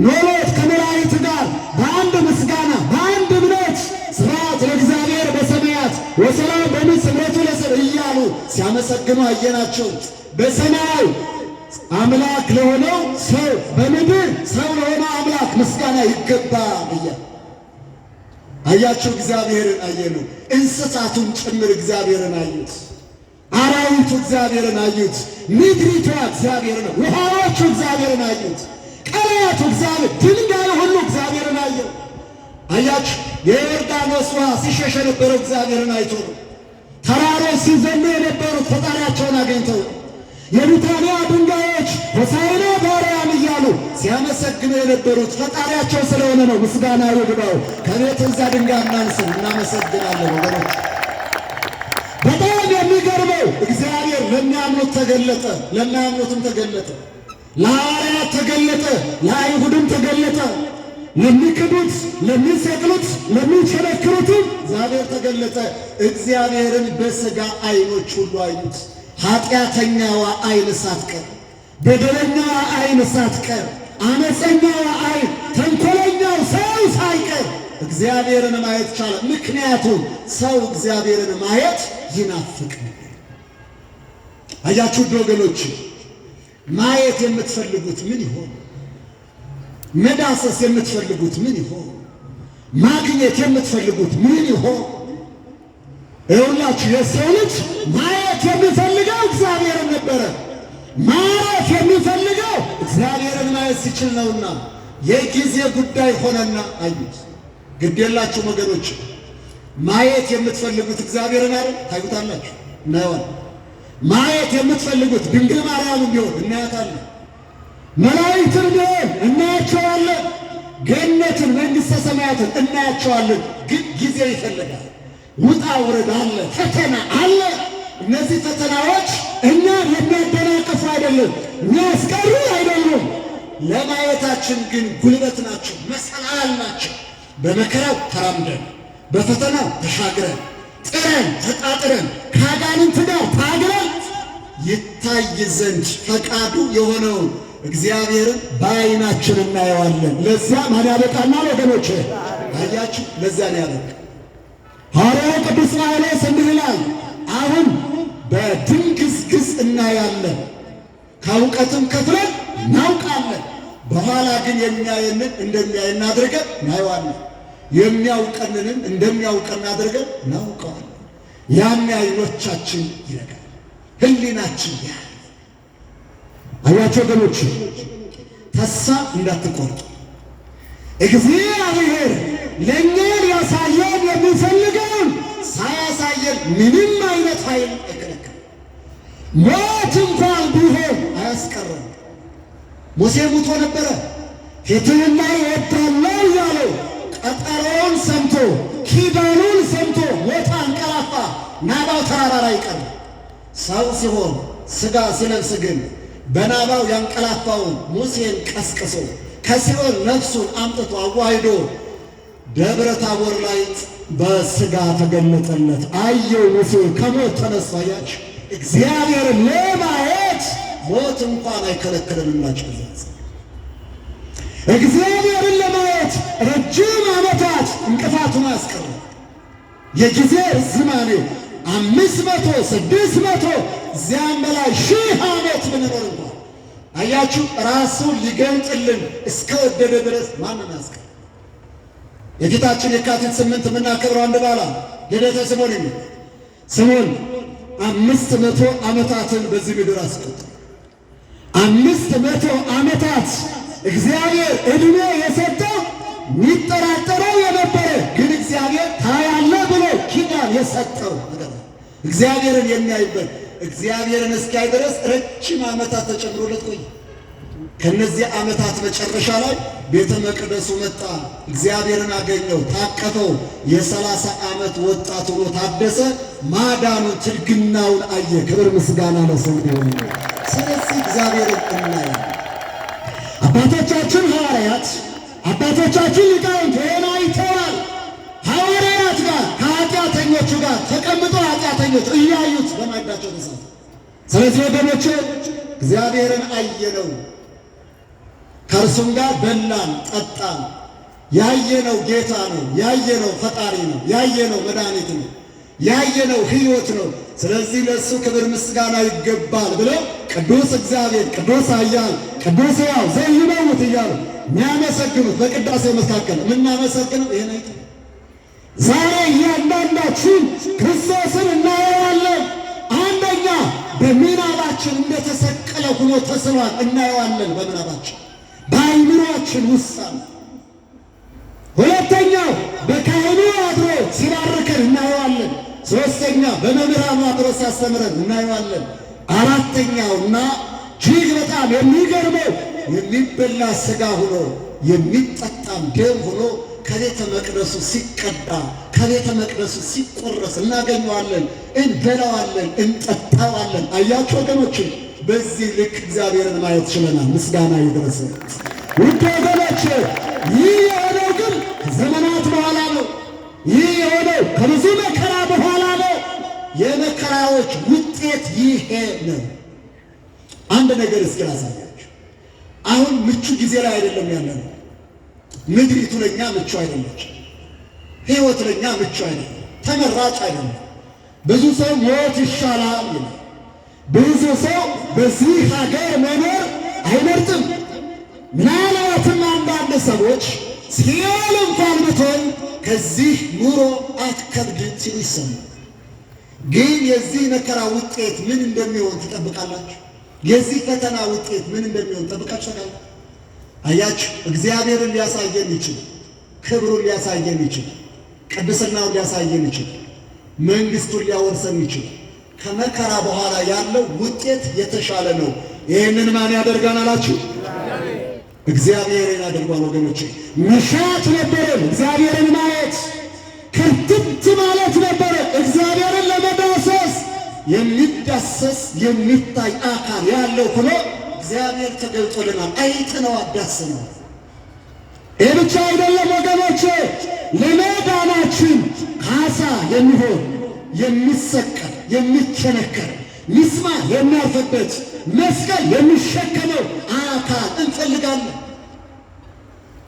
ኖሎት ከመላእክት ጋር በአንድ ምስጋና በአንድ እምነት ስብሐት ለእግዚአብሔር በሰማያት ወሰላም በምድር ስምረቱ ለሰብእ እያሉ ሲያመሰግኑ አየናቸው። በሰማይ አምላክ ለሆነው ሰው፣ በምድር ሰው ለሆነው አምላክ ምስጋና ይገባል እያሉ አያቸው። እግዚአብሔርን አየነው። እንስሳቱን ጭምር እግዚአብሔርን አዩት። አራዊቱ እግዚአብሔርን አዩት። ምድሪቷ እግዚአብሔርን፣ ውሃዎቹ እግዚአብሔርን አዩት። አምላክ እግዚአብሔር ድንጋይ ሁሉ እግዚአብሔርን አየው። አያችሁ፣ የዮርዳኖስ ውሃ ሲሸሽ የነበረው እግዚአብሔርን አይቶ ነው። ተራሮች ሲዘሉ የነበሩት ፈጣሪያቸውን አግኝተው ነው። የቢታንያ ድንጋዮች ሆሳዕና በአርያም እያሉ ሲያመሰግኑ የነበሩት ፈጣሪያቸው ስለሆነ ነው። ምስጋና ይግባው። ከቤት እዛ ድንጋይ እናንስም፣ እናመሰግናለን ወገኖች። በጣም የሚገርመው እግዚአብሔር ለሚያምኑት ተገለጠ፣ ለማያምኑትም ተገለጠ። ለሐዋርያት ተገለጠ፣ ለአይሁድም ተገለጠ። ለሚክዱት፣ ለሚሰቅሉት፣ ለሚቸነክሩትም እግዚአብሔር ተገለጠ። እግዚአብሔርን በሥጋ ዓይኖች ሁሉ አዩት። ኃጢአተኛዋ ዓይን ሳትቀር፣ በደለኛዋ ዓይን ሳትቀር፣ አመፀኛዋ ዓይን፣ ተንኮለኛው ሰው ሳይቀር እግዚአብሔርን ማየት ቻለ። ምክንያቱም ሰው እግዚአብሔርን ማየት ይናፍቅ ነበር። አያችሁ ወገኖች፣ ማየት የምትፈልጉት ምን ይሆን? መዳሰስ የምትፈልጉት ምን ይሆን? ማግኘት የምትፈልጉት ምን ይሆን? ይኸውላችሁ የሰው ልጅ ማየት የሚፈልገው እግዚአብሔርን ነበረ። ማረፍ የሚፈልገው እግዚአብሔርን ማየት ሲችል ነውና የጊዜ ጉዳይ ሆነና አዩት። ግድ የላችሁ ወገኖች፣ ማየት የምትፈልጉት እግዚአብሔርን አይደል? ታዩታላችሁ፣ እናየዋለን። ማየት የምትፈልጉት ድንግል ማርያም ቢሆን እናያታለን። መላእክትን ቢሆን እናያቸዋለን። ገነትን፣ መንግሥተ ሰማያትን እናያቸዋለን። ግን ጊዜ ይፈልጋል። ውጣ ውረድ አለ፣ ፈተና አለ። እነዚህ ፈተናዎች እኛን የሚያደናቅፉ አይደለም፣ የሚያስቀሩ አይደሉም። ለማየታችን ግን ጉልበት ናቸው፣ መሰላል ናቸው። በመከራው ተራምደን፣ በፈተናው ተሻግረን፣ ጥረን ተጣጥረን፣ ከአጋንንት ጋር ታግለን ይታይ ዘንድ ፈቃዱ የሆነውን እግዚአብሔርን በዓይናችን እናየዋለን። ለዚያ ማን ያበቃናል ወገኖቼ? አያችሁ፣ ለዚያ ነው ያበቃ። ሐዋርያው ቅዱስ ጳውሎስ እንዲህ ይላል፣ አሁን በድንግዝግዝ እናያለን፣ ከእውቀትም ከፍለን እናውቃለን። በኋላ ግን የሚያየንን እንደሚያየን አድርገን እናየዋለን፣ የሚያውቀንንም እንደሚያውቀን አድርገን እናውቀዋለን። ያኔ ዓይኖቻችን ይረጋል፣ ሕሊናችን ያያል። አያችሁ ወገኖች፣ ተስፋ እንዳትቆርጡ። እግዚአብሔር ለእኛ ሊያሳየን የሚፈልገውን ሳያሳየን ምንም አይነት ኃይል አይከለክልም። ሞት እንኳን ቢሆን አያስቀርም። ሙሴ ሙቶ ነበረ። ፊትህን ላይ እወዳለሁ እያለው ቀጠሮውን ሰምቶ ኪዳኑን ሰምቶ ሞት አንቀላፋ። ናባው ተራራ ላይ ቀረ። ሰው ሲሆን ሥጋ ሲለብስ ግን በናባው ያንቀላፋውን ሙሴን ቀስቅሶ ከሲኦል ነፍሱን አምጥቶ አዋህዶ ደብረ ታቦር ላይ በሥጋ ተገለጠለት። አየው፣ ሙሴ ከሞት ተነሳ። አያችሁ፣ እግዚአብሔርን ለማየት ሞት እንኳን አይከለክልንላችሁ። እግዚአብሔርን ለማየት ረጅም ዓመታት እንቅፋቱን አያስቀርም። የጊዜ ርዝማኔ 500 600 እዚያም በላይ 1000 ዓመት ብንኖር እንኳን አያችሁ፣ ራሱን ሊገልጥልን እስከ ወደደ ድረስ ማንም ያስቀር። የፊታችን የካቲት 8 የምናከብረው አንድ በዓል ልደተ ስምዖን ነው። ስምዖን 500 ዓመታትን በዚህ ምድር አስቆጥሯል። 500 ዓመታት እግዚአብሔር ዕድሜ የሰጠው የሚጠራጠረው የነበረ ግን እግዚአብሔር ታያለህ ብሎ ኪዳን የሰጠው ነገር እግዚአብሔርን የሚያይበት እግዚአብሔርን እስኪያይ ድረስ ረጅም ዓመታት ተጨምሮለት ቆየ። ከነዚህ ዓመታት መጨረሻ ላይ ቤተ መቅደሱ መጣ። እግዚአብሔርን አገኘው፣ ታቀፈው። የ30 ዓመት ወጣት ሆኖ ታደሰ። ማዳኑን ትልግናውን አየ። ክብር ምስጋና ለስሙ ይሁን። ስለዚህ እግዚአብሔርን እናያለን። አባቶቻችን ሐዋርያት፣ አባቶቻችን ሊቃውንት ይህን አይተዋል። ሐዋርያት ጋር ከኃጢአተኞቹ ጋር ተቀምጠው ኃጢአተኞች እያዩት በማዕዳቸው ተሳተፉ። ስለዚህ ወገኖቼ እግዚአብሔርን አየነው፣ ከእርሱም ጋር በላን ጠጣን። ያየነው ጌታ ነው፣ ያየነው ፈጣሪ ነው፣ ያየነው መድኃኒት ነው፣ ያየነው ሕይወት ነው። ስለዚህ ለእሱ ክብር ምስጋና ይገባል ብለው ቅዱስ እግዚአብሔር፣ ቅዱስ ኃያል፣ ቅዱስ ሕያው ዘይመውት እያሉ የሚያመሰግኑት በቅዳሴው መካከል የምናመሰግነው ይሄ ነው። ዛሬ እያንዳንዳችን ክርስቶስን እናየዋለን። አንደኛ በምናባችን እንደተሰቀለ ሆኖ ተስሏል፣ እናየዋለን በምናባችን። በአይምሯችን ውስጥ አለ። ሁለተኛው በካህኑ አድሮ ሲባርከን እናየዋለን። ሶስተኛ በመምህራኑ አድሮ ሲያስተምረን እናየዋለን። አራተኛውና እጅግ በጣም የሚገርመው የሚበላ ሥጋ ሆኖ የሚጠጣም ደም ሆኖ ከቤተ መቅደሱ ሲቀዳ ከቤተ መቅደሱ ሲቆረስ እናገኘዋለን፣ እንበላዋለን፣ እንጠጣዋለን። አያችሁ ወገኖች፣ በዚህ ልክ እግዚአብሔርን ማየት ችለናል። ምስጋና ይድረስ። ውድ ወገኖች፣ ይህ የሆነው ግን ከዘመናት በኋላ ነው። ይህ የሆነው ከብዙ መከራ በኋላ ነው። የመከራዎች ውጤት ይሄ ነው። አንድ ነገር እስኪ ላሳያችሁ። አሁን ምቹ ጊዜ ላይ አይደለም ያለነው። ምድሪቱ ለኛ ምቹ አይደለች። ሕይወት ለኛ ምቹ አይደለም፣ ተመራጭ አይደለም። ብዙ ሰው ሞት ይሻላል ይላል። ብዙ ሰው በዚህ ሀገር መኖር አይመርጥም። ምናልባትም አንዳንድ ሰዎች ሲኦል እንኳን ብትሆን ከዚህ ኑሮ አትከብድም ሲሉ ይሰማል። ግን የዚህ መከራ ውጤት ምን እንደሚሆን ትጠብቃላችሁ? የዚህ ፈተና ውጤት ምን እንደሚሆን ጠብቃችሁ? አያችሁ፣ እግዚአብሔርን ሊያሳየን ይችላል። ክብሩን ሊያሳየን ይችላል። ቅድስናውን ሊያሳየን ይችላል። መንግስቱን ሊያወርሰን ይችላል። ከመከራ በኋላ ያለው ውጤት የተሻለ ነው። ይህንን ማን ያደርጋን አላችሁ? እግዚአብሔርን ያደርጓል። ወገኖቼ መሻት ነበረን እግዚአብሔርን ማየት፣ ክርትት ማለት ነበረ እግዚአብሔርን ለመዳሰስ። የሚዳሰስ የሚታይ አካል ያለው ሆኖ እግዚአብሔር ተገልጦልናል። አይተነው አዳስነው። ይህ ብቻ አይደለም ወገኖቼ፣ ለመዳናችን ካሳ የሚሆን የሚሰቀል የሚቸነከር ሚስማር የሚያርፍበት መስቀል የሚሸከመው አካል እንፈልጋለን።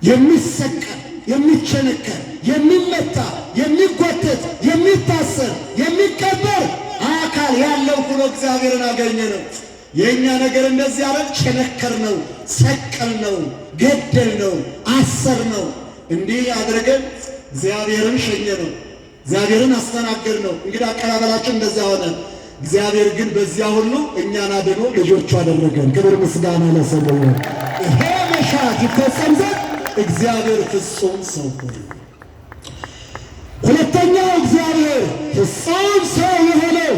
የሚሰቀል የሚቸነከር የሚመታ የሚጎተት የሚታሰር የሚቀበር አካል ያለው ሆኖ እግዚአብሔርን አገኘ ነው። የእኛ ነገር እንደዚህ ያለን ቸነከር ነው፣ ሰቀል ነው፣ ገደል ነው፣ አሰር ነው። እንዲህ አድርገን እግዚአብሔርን ሸኘ ነው፣ እግዚአብሔርን አስተናገር ነው። እንግዲህ አቀባበላችን እንደዚያ ሆነ። እግዚአብሔር ግን በዚያ ሁሉ እኛን አድኖ ልጆቹ አደረገን። ክብር ምስጋና ለስሙ ይሁን። ይሄ መሻት ይፈጸም ዘንድ እግዚአብሔር ፍጹም ሰው ሆነ። ሁለተኛው እግዚአብሔር ፍጹም ሰው የሆነው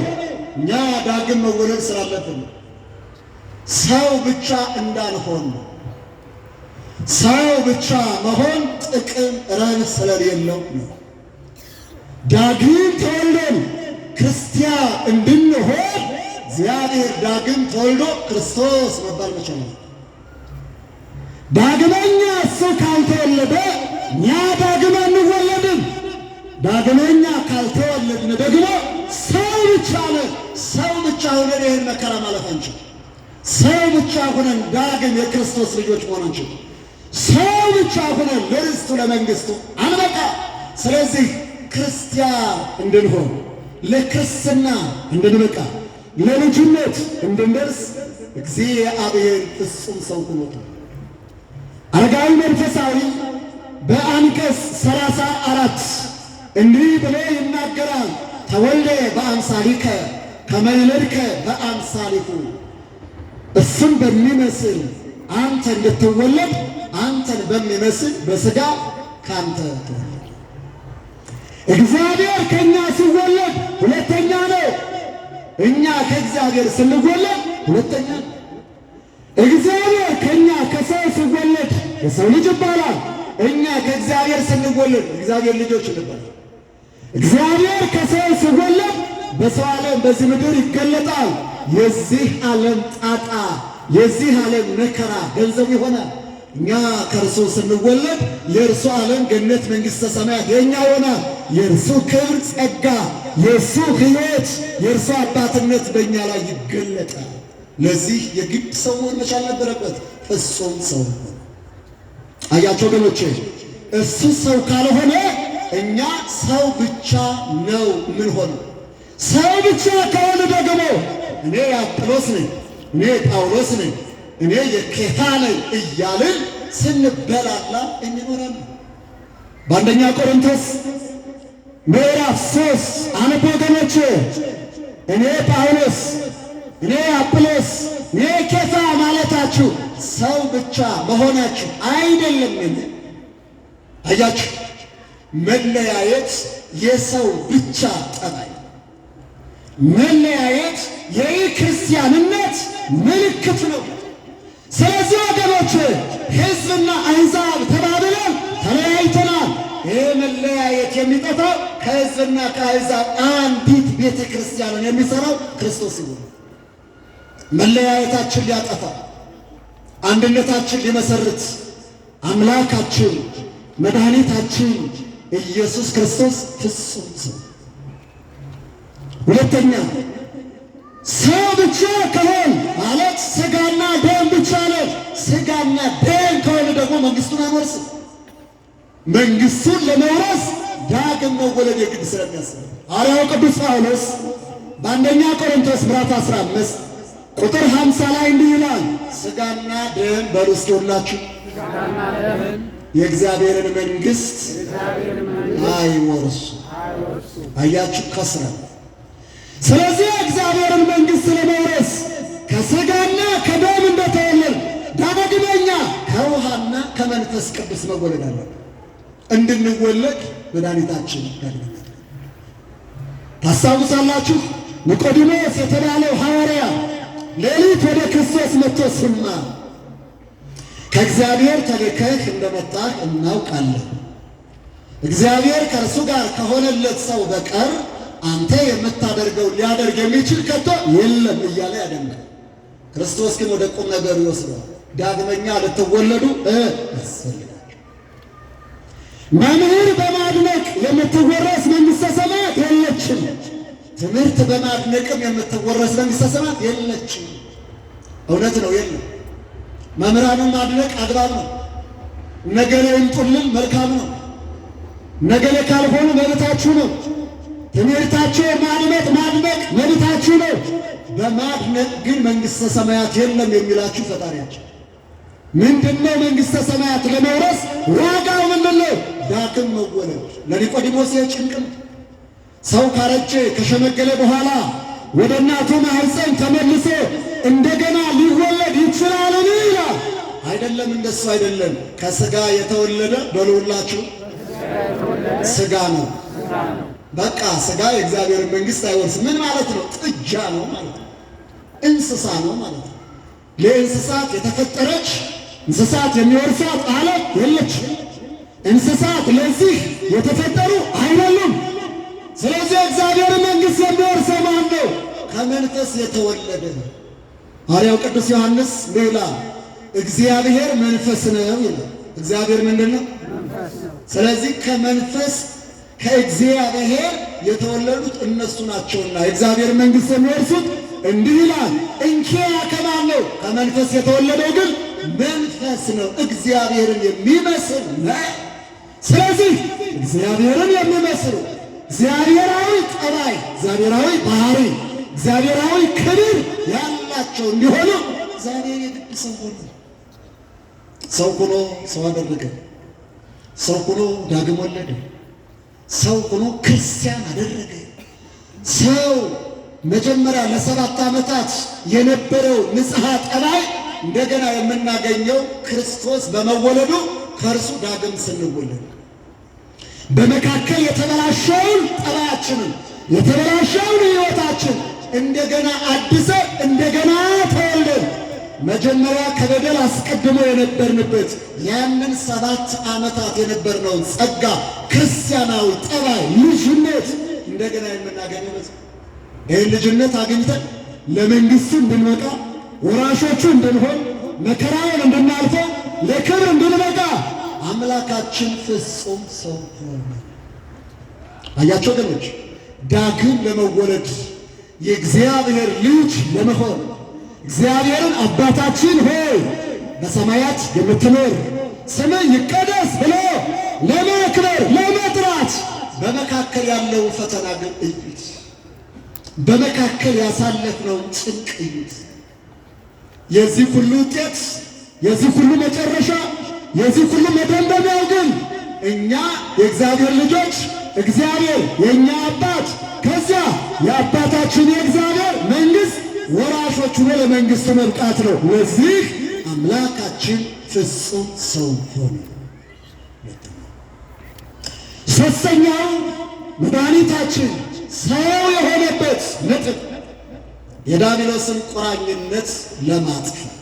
እኛ ዳግም መወለድ ስላለብን ሰው ብቻ እንዳንሆን ነው። ሰው ብቻ መሆን ጥቅም ረብ ስለሌለው ነው። ዳግም ተወልደን ክርስቲያን እንድንሆን እግዚአብሔር ዳግም ተወልዶ ክርስቶስ መባል መቻል ነው። ዳግመኛ እሱ ካልተወለደ እኛ ዳግም አንወለድም። ዳግመኛ ካልተወለድን ደግሞ ሰው ብቻ ነን። ሰው ብቻ ሆነን ይህን መከራ ማለፍ አንችል። ሰው ብቻ ሆነን ዳግም የክርስቶስ ልጆች መሆን አንችል። ሰው ብቻ ሆነን ለርስቱ ለመንግስቱ አንበቃ። ስለዚህ ክርስቲያን እንድንሆን ለክርስትና እንድንበቃ ለልጅነት እንድንደርስ እግዚአብሔር ፍጹም ሰው ሆኖ አረጋዊ መንፈሳዊ በአንቀጽ 34 እንዲህ ብሎ ይናገራል። ተወልደ በአምሳሊከ ከመ ይልድከ በአምሳሊሁ። እሱን በሚመስል አንተ እንድትወለድ አንተን በሚመስል በሥጋ ካንተ ተወለደ። እግዚአብሔር ከእኛ ሲወለድ ሁለተኛ ነው። እኛ ከእግዚአብሔር ስንወለድ ሁለተኛ ነው። እግዚአብሔር ከእኛ ከሰው ሲወለድ የሰው ልጅ ይባላል። እኛ ከእግዚአብሔር ስንወለድ እግዚአብሔር ልጆች እንባላለን። እግዚአብሔር ከሰው ሲወለድ በሰው ዓለም በዚህ ምድር ይገለጣል። የዚህ ዓለም ጣጣ የዚህ ዓለም መከራ ገንዘብ ይሆናል። እኛ ከእርሱ ስንወለድ የእርሱ ዓለም ገነት መንግሥተ ሰማያት የእኛ ይሆናል። የእርሱ ክብር ጸጋ፣ የእርሱ ሕይወት፣ የእርሱ አባትነት በእኛ ላይ ይገለጣል። ለዚህ የግድ ሰው መሆን መቻል ነበረበት። ፍጹም ሰው ሆነ። አያቸው ወገኖቼ፣ እሱ ሰው ካልሆነ እኛ ሰው ብቻ ነው ምን ሆነ። ሰው ብቻ ከሆነ ደግሞ እኔ የአጵሎስ ነኝ፣ እኔ ጳውሎስ ነኝ፣ እኔ የኬፋ ነኝ እያልን ስንበላላ እንኖራለን። በአንደኛ ቆሮንቶስ ምዕራፍ 3 አነብ ወገኖቼ። እኔ ጳውሎስ እኔ አጵሎስ እኔ ኬፋ ማለታችሁ ሰው ብቻ መሆናችሁ አይደለም። አያችሁ፣ መለያየት የሰው ብቻ ጠባይ፣ መለያየት የክርስቲያንነት ምልክት ነው። ስለዚህ ወገኖች ሕዝብና አሕዛብ ተባብለን ተለያይተናል። ይህ መለያየት የሚጠፋው ከሕዝብና ከአሕዛብ አንዲት ቤተ ክርስቲያንን የሚሠራው ክርስቶስ ይሁን። መለያየታችን ሊያጠፋ አንድነታችን ሊመሰርት አምላካችን መድኃኒታችን ኢየሱስ ክርስቶስ ፍጹም ሰው። ሁለተኛ ሰው ብቻ ከሆን ማለት ሥጋና ደም ብቻ ነው። ሥጋና ደም ከሆነ ደግሞ መንግሥቱን አይወርስም። መንግሥቱን ለመውረስ ዳግም መወለድ የግድ ስለሚያስብ ሐዋርያው ቅዱስ ጳውሎስ በአንደኛ ቆሮንቶስ ምዕራፍ 15 ቁጥር 50 ላይ እንዲህ ይላል፣ ሥጋና ደም በሉ እስኪ ሁላችሁ የእግዚአብሔርን መንግሥት አይወርሱ። አያችሁ፣ ከስረን። ስለዚህ የእግዚአብሔርን መንግሥት ለመውረስ ከሥጋና ከደም እንደተወለድ ዳግመኛ ከውሃና ከመንፈስ ቅዱስ መወለድ አለብን። እንድንወለድ መድኃኒታችን ዳግመኛ ታስታውሳላችሁ። ኒቆዲሞስ የተባለው ሐዋርያ ሌሊት ወደ ክርስቶስ መጥቶ ሲማር ከእግዚአብሔር ተልከህ እንደመጣህ እናውቃለን፣ እግዚአብሔር ከእርሱ ጋር ከሆነለት ሰው በቀር አንተ የምታደርገው ሊያደርግ የሚችል ከቶ የለም እያለ ያደንቃል። ክርስቶስ ግን ወደ ቁም ነገሩ ይወስደዋል። ዳግመኛ ልትወለዱ ያስፈልጋል። መምህር በማድነቅ የምትወረስ መንግሥተ ሰማያት የለችም። ትምህርት በማድነቅም የምትወረስ መንግሥተ ሰማያት የለችም። እውነት ነው፣ የለም። መምህራንን ማድነቅ አግባብ ነው። ነገሌ ይምጡልን መልካም ነው። ነገሌ ካልሆኑ መብታችሁ ነው። ትምህርታቸው ማድመጥ ማድነቅ መብታችሁ ነው። በማድነቅ ግን መንግሥተ ሰማያት የለም የሚላችሁ ፈጣሪያቸው ምንድነው? መንግሥተ ሰማያት ለመውረስ ዋጋው ምንድነው? ዳግም መወለድ። ለኒቆዲሞስ ጭንቅ ነው። ሰው ካረጀ ከሸመገለ በኋላ ወደ እናቱ ማኅፀን ተመልሶ እንደገና ሊወለድ ይችላልን ይላል። አይደለም፣ እንደሱ አይደለም። ከሥጋ የተወለደ በሉላችሁ ሥጋ ነው። በቃ ሥጋ የእግዚአብሔርን መንግሥት አይወርስም። ምን ማለት ነው? ጥጃ ነው ማለት ነው። እንስሳ ነው ማለት ነው። ለእንስሳት የተፈጠረች እንስሳት የሚወርሷት ዓለም የለች። እንስሳት ለዚህ የተፈጠሩ አይደሉም። ስለዚህ እግዚአብሔር መንግሥት የሚወርሰው ማን ነው? ከመንፈስ የተወለደ ነው። ሐዋርያው ቅዱስ ዮሐንስ ይላል እግዚአብሔር መንፈስ ነው ይላል። እግዚአብሔር ምንድን ነው? ስለዚህ ከመንፈስ ከእግዚአብሔር የተወለዱት እነሱ ናቸውና የእግዚአብሔር መንግሥት የሚወርሱት እንዲህ ይላል። እንኪያ ከማን ነው? ከመንፈስ የተወለደው ግን መንፈስ ነው፣ እግዚአብሔርን የሚመስል ነው። ስለዚህ እግዚአብሔርን የሚመስሉ እግዚአብሔራዊ ጠባይ፣ እግዚአብሔራዊ ባህሪ፣ እግዚአብሔራዊ ክብር ያላቸው እንዲሆኑ እግዚአብሔር የግድ ሰው ሆነ። ሰው ሆኖ ሰው አደረገ። ሰው ሆኖ ዳግም ወለደ። ሰው ሆኖ ክርስቲያን አደረገ። ሰው መጀመሪያ ለ7 ዓመታት የነበረው ንጽሐ ጠባይ እንደገና የምናገኘው ክርስቶስ በመወለዱ ከእርሱ ዳግም ስንወለድ በመካከል የተበላሸውን ጠባያችንን የተበላሸውን ሕይወታችን እንደገና አድሰ እንደገና ተወልደን መጀመሪያ ከበደል አስቀድሞ የነበርንበት ያንን 7 ዓመታት የነበርነውን ጸጋ ክርስቲያናዊ ጠባይ ልጅነት እንደገና የምናገኝበት ይህን ልጅነት አግኝተን ለመንግሥቱ እንድንበቃ ወራሾቹ እንድንሆን መከራውን እንድናልፈው ለክብር እንድንበቃ አምላካችን ፍጹም ሰው ሆነ። አያቸው ወገኖች፣ ዳግም ለመወለድ የእግዚአብሔር ልጅ ለመሆን እግዚአብሔርን አባታችን ሆይ በሰማያት የምትኖር ስምህ ይቀደስ ብሎ ለማክበር ለመጥራት በመካከል ያለው ፈተና ግን እዩት። በመካከል ያሳለፍነው ጭንቅ እዩት። የዚህ ሁሉ ውጤት፣ የዚህ ሁሉ መጨረሻ፣ የዚህ ሁሉ መደምደሚያው ግን እኛ የእግዚአብሔር ልጆች እግዚአብሔር የእኛ አባት ከዚያ የአባታችን የእግዚአብሔር መንግሥት ወራሾች ሆኖ ለመንግሥቱ መብቃት ነው። ለዚህ አምላካችን ፍጹም ሰው ሆነ። ሦስተኛው መድኃኒታችን ሰው የሆነበት ነጥብ የዲያብሎስን ቁራኝነት ለማጥፋት።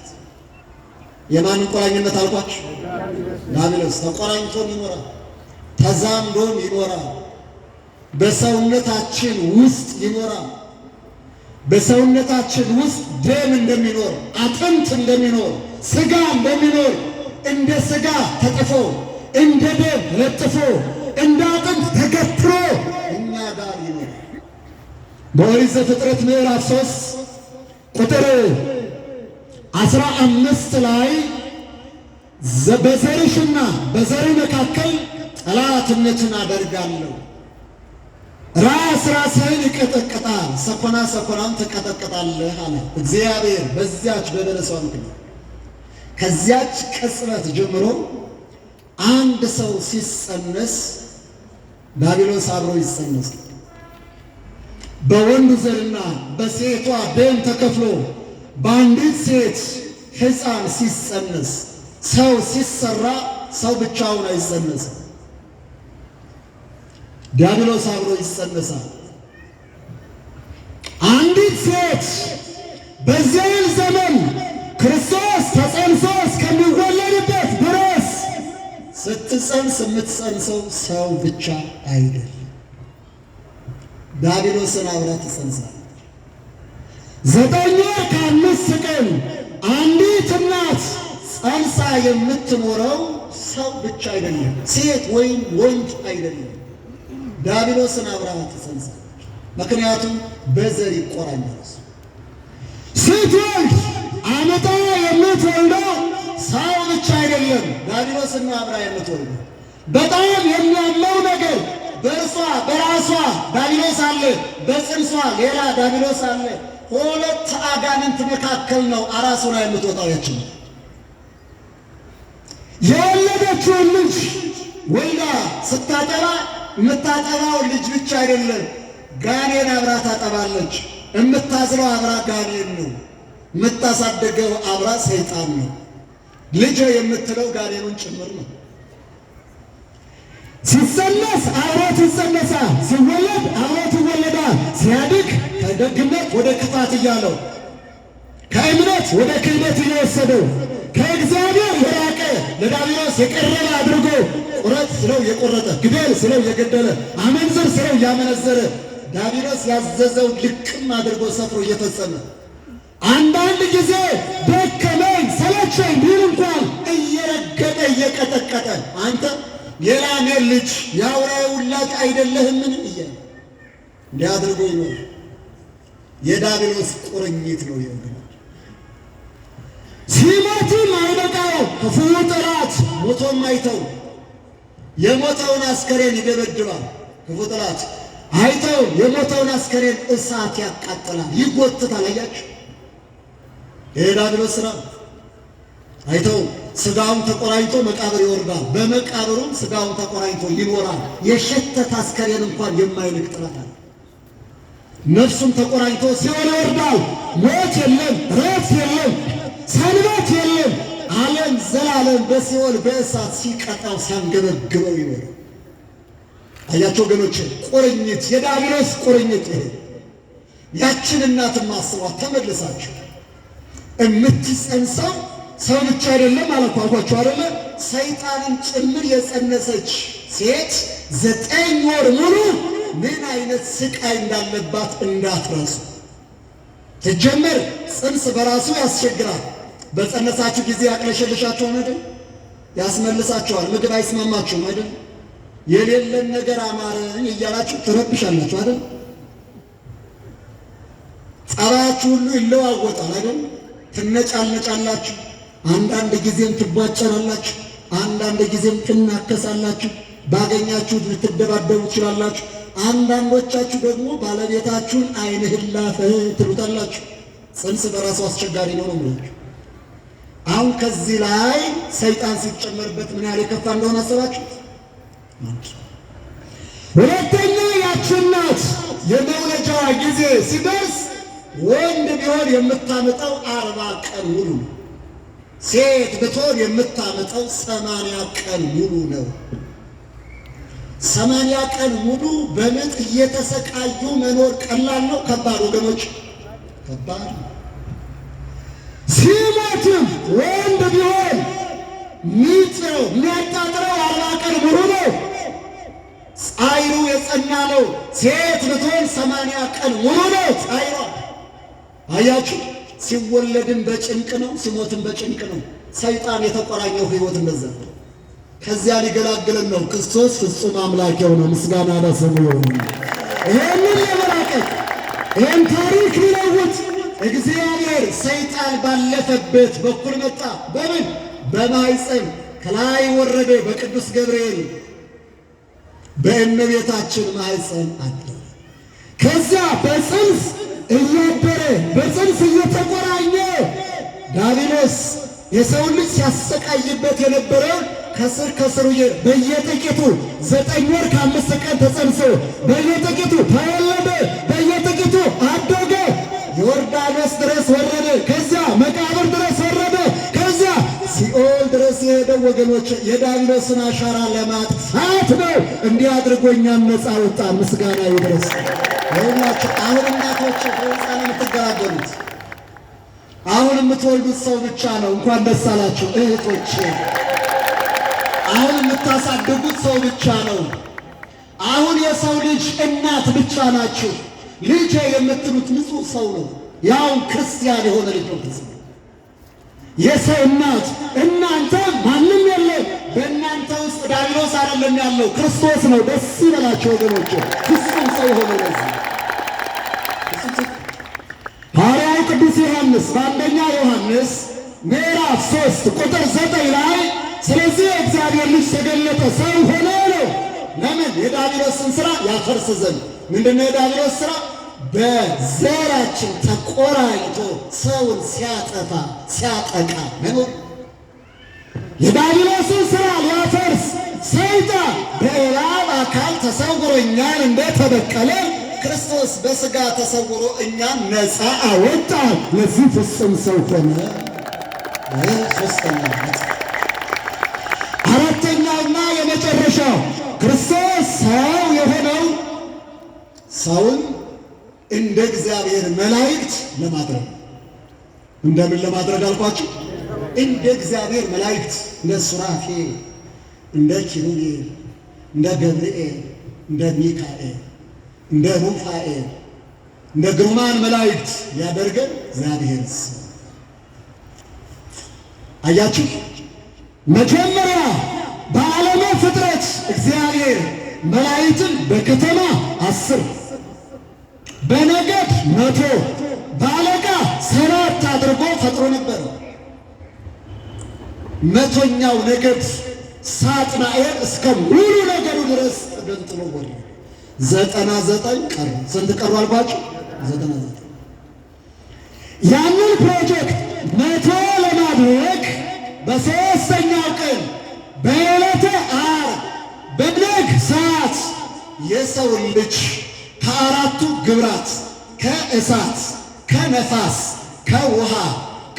የማንን ቁራኝነት አልኳችሁ? ዲያብሎስ ተቆራኝቶን ይኖራል፣ ተዛምዶን ይኖራል፣ በሰውነታችን ውስጥ ይኖራል። በሰውነታችን ውስጥ ደም እንደሚኖር፣ አጥንት እንደሚኖር፣ ሥጋ እንደሚኖር እንደ ሥጋ ተጥፎ እንደ ደም ለጥፎ እንደ አጥንት ተገትሮ እኛ ጋር ይኖራል። በኦሪት ዘፍጥረት ምዕራፍ 3 ቁጥር 15 ላይ በዘርሽና በዘር መካከል ጠላትነትን አደርጋለሁ፣ ራስ ራስህን ይቀጠቅጣል፣ ሰኮና ሰኮናን ትቀጠቅጣለህ አለ እግዚአብሔር። በዚያች በበለሷ ምክንያት ከዚያች ቅጽበት ጀምሮ አንድ ሰው ሲጸነስ ዲያብሎስ አብሮ ይጸነሳል። በወንዱ ዘርና በሴቷ ደም ተከፍሎ በአንዲት ሴት ሕፃን ሲጸነስ ሰው ሲሰራ ሰው ብቻውን አይጸነስም። ዲያብሎስ አብሮ ይጸነሳል። አንዲት ሴት በዚያን ዘመን ክርስቶስ ተጸንሶ እስከሚወለድበት ድረስ ስትጸንስ የምትጸንሰው ሰው ብቻ አይደለም፣ ዲያብሎስን አብራ ትጸንሳለች። 9 ወር ከ5 ቀን አንዲት እናት ጸንሳ የምትኖረው ሰው ብቻ አይደለም፣ ሴት ወይም ወንድ አይደለም፣ ዲያብሎስን አብራ ትጸንሳለች። ምክንያቱም በዘር ይቆራኛል። ስትወልድ አመጣ የምትወልደው ሰው ብቻ አይደለም፣ ዲያብሎስን አብራ የምትወልደው። በጣም የሚያመው ነገር በራሷ ዲያብሎስ አለ፣ በጽንሷ ሌላ ዲያብሎስ አለ። ሁለት አጋንንት መካከል ነው አራስ ሆና የምትወጣው። ያችን የወለደችውን ልጅ ወልዳ ስታጠባ የምታጠባው ልጅ ብቻ አይደለም፣ ጋኔን አብራ ታጠባለች። የምታዝለው አብራ ጋኔን ነው፣ የምታሳደገው አብራ ሰይጣን ነው። ልጅ የምትለው ጋኔኑን ጭምር ነው። ሲጸነስ አብሮት ይጸነሳል፣ ሲወለድ አብሮት ይወለዳል። ሲያድግ ከደግነት ወደ ክፋት እያለው ከእምነት ወደ ክህደት እየወሰደው ከእግዚአብሔር የራቀ ለዲያብሎስ የቀረበ አድርጎ ቁረጥ ስለው የቆረጠ፣ ግደል ስለው የገደለ፣ አመንዝር ስለው እያመነዘረ ዲያብሎስ ያዘዘው ልክም አድርጎ ሰፍሮ እየፈጸመ አንዳንድ ጊዜ ደከመኝ ሰለቸኝ ቢል እንኳን እየረገጠ እየቀጠቀጠ አንተ የላሜን ልጅ የአውራው ውላጅ አይደለህምን እያለ እንዲህ አድርጎ ይኖር። የዲያብሎስ ቁርኝት ነው የወገኖች። ሲሞትም አይበቃው፣ ክፉ ጠላት ሞቶም አይተው የሞተውን አስከሬን ይደበድባል። ክፉ ጠላት አይተው የሞተውን አስከሬን እሳት ያቃጥላል፣ ይጎትታል። አያችሁ የዲያብሎስ ስራ። አይተው ስጋውን ተቆራኝቶ መቃብር ይወርዳል፣ በመቃብሩም ስጋውን ተቆራኝቶ ይኖራል። የሸተተ አስከሬን እንኳን የማይልቅ ጥላት አለ። ነፍሱም ተቆራኝቶ ሲኦል ይወርዳል። ሞት የለም፣ ረፍት የለም፣ ሰንበት የለም። ዓለም ዘላለም በሲኦል በእሳት ሲቀጣው ሲያንገበግበው ይኖራል። አያቸው ወገኖች፣ ቁርኝት፣ የዲያብሎስ ቁርኝት ይሄ። ያችን እናትን ማስቧት ተመልሳችሁ እምትጸንሰው ሰው ብቻ አይደለም አልኳችሁ አይደለ? ሰይጣንን ጭምር የጸነሰች ሴት 9 ወር ሙሉ ምን አይነት ስቃይ እንዳለባት እንዳትረሱ። ተጀመር ጽንስ በራሱ ያስቸግራል። በጸነሳችሁ ጊዜ ያቅለሸልሻችኋል አይደል? ያስመልሳችኋል። ምግብ አይስማማችሁም አይደል? የሌለን ነገር አማረኝ እያላችሁ ትረብሻላችሁ አይደል? ጸባያችሁ ሁሉ ይለዋወጣል አይደል? ትነጫነጫላችሁ፣ አንዳንድ ጊዜም ትቧጨራላችሁ፣ አንዳንድ ጊዜም ትናከሳላችሁ። ባገኛችሁ ልትደባደቡ ትችላላችሁ። አንዳንዶቻችሁ ደግሞ ባለቤታችሁን ዓይንህን ላፈህ ትሉታላችሁ። ጽንስ በራሱ አስቸጋሪ ነው ነው ማለት። አሁን ከዚህ ላይ ሰይጣን ሲጨመርበት ምን ያህል የከፋ እንደሆነ አሰባችሁ? ሁለተኛ ያቺ እናት የመውለጃዋ ጊዜ ሲደርስ ወንድ ቢሆን የምታመጣው 40 ቀን ሙሉ ነው። ሴት ብትሆን የምታመጣው 80 ቀን ሙሉ ነው። 80 ቀን ሙሉ በምጥ እየተሰቃዩ መኖር ቀላል ነው? ከባድ ወገኖች፣ ከባድ ነው። ሲሞትም ወንድ ቢሆን ሚጥረው የሚያጣጥረው 40 ቀን ሙሉ ነው። ጻይሩ የጸና ነው። ሴት ብትሆን 80 ቀን ሙሉ ነው ጻይሯ። አያችሁ፣ ሲወለድም በጭንቅ ነው፣ ሲሞትም በጭንቅ ነው። ሰይጣን የተቆራኘው ሕይወት እንደዛ ነው። ከዚያ ሊገላግለን ነው ክርስቶስ ፍጹም አምላክ የሆነው ምስጋና ለስሙ ይሁን። ይህንን ለመራቀቅ ይህን ታሪክ ሊለውጥ እግዚአብሔር ሰይጣን ባለፈበት በኩል መጣ። በምን? በማኅፀን ከላይ ወረደ። በቅዱስ ገብርኤል በእመቤታችን ማኅፀን አደረ። ከዚያ በጽንስ እያደረ በጽንስ እየተቆራኘ ዲያብሎስ የሰው ልጅ ሲያሰቃይበት የነበረው ከስር ከስሩ በየጥቂቱ 9 ወር ከ5 ቀን ተጸንሶ በየጥቂቱ ተወለደ፣ በየጥቂቱ አደገ። ዮርዳኖስ ድረስ ወረደ፣ ከዚያ መቃብር ድረስ ወረደ፣ ከዚያ ሲኦል ድረስ የሄደው ወገኖች የዲያብሎስን አሻራ ለማጥፋት ነው። እንዲህ አድርጎ እኛን ነፃ ወጣ። ምስጋና ይድረስ። ይሁላችሁ። አሁን እናቶች በሕፃን የምትገላገሉት አሁን የምትወልዱት ሰው ብቻ ነው። እንኳን ደስ አላችሁ እህቶች። አሁን የምታሳድጉት ሰው ብቻ ነው። አሁን የሰው ልጅ እናት ብቻ ናችሁ። ልጄ የምትሉት ንጹሕ ሰው ነው። ያው ክርስቲያን የሆነ ልጅ ነው። የሰው እናት እናንተ ማንም የለም። በእናንተ ውስጥ ዲያብሎስ አይደለም ያለው፣ ክርስቶስ ነው። ደስ ይበላችሁ ወገኖች። ፍጹም ሰው የሆነ ለዚህ ሐዋርያው ቅዱስ ዮሐንስ በአንደኛ ዮሐንስ ምዕራፍ 3 ቁጥር 9 ላይ ስለዚህ የእግዚአብሔር ልጅ ተገለጠ፣ ሰው ሆነ ነው። ለምን? የዲያብሎስን ሥራ ያፈርስ ዘንድ። ምንድነው የዲያብሎስ ሥራ? በዘራችን ተቆራኝቶ ሰውን ሲያጠፋ ሲያጠቃ መኖር። የዲያብሎስን ሥራ ሊያፈርስ ሰይጣን በእባብ አካል ተሰውሮ እኛን እንደተበቀለ ክርስቶስ በሥጋ ተሰውሮ እኛን ነፃ አወጣ። ለዚህ ፍጹም ሰው ሆነ። ሦስተኛ አራተኛውና የመጨረሻው ክርስቶስ ሰው የሆነው ሰውን እንደ እግዚአብሔር መላእክት ለማድረግ። እንደምን ለማድረግ አልኳችሁ? እንደ እግዚአብሔር መላእክት፣ እንደ ሱራፌል፣ እንደ ኪሩቤል፣ እንደ ገብርኤል፣ እንደ ሚካኤል፣ እንደ ሩፋኤል፣ እንደ ግሩማን መላእክት ያደርገን እግዚአብሔር ሰው። አያችሁ፣ መጀመሪያ በዓለመ ፍጥረት እግዚአብሔር መላእክትን በከተማ 10 በነገድ 100 በአለቃ 7 አድርጎ ፈጥሮ ነበር። 100ኛው ነገድ ሳጥናኤል እስከ ሙሉ ነገዱ ድረስ ተገንጥሎ ወደ 99 ቀሩ። ስንት ቀሩ አልኳችሁ? 99። ያንን ፕሮጀክት 100 ለማድረግ በሦስተኛው ቀን በዕለተ ዓርብ በነግ ሰዓት የሰው ልጅ ከአራቱ ግብራት ከእሳት፣ ከነፋስ፣ ከውሃ፣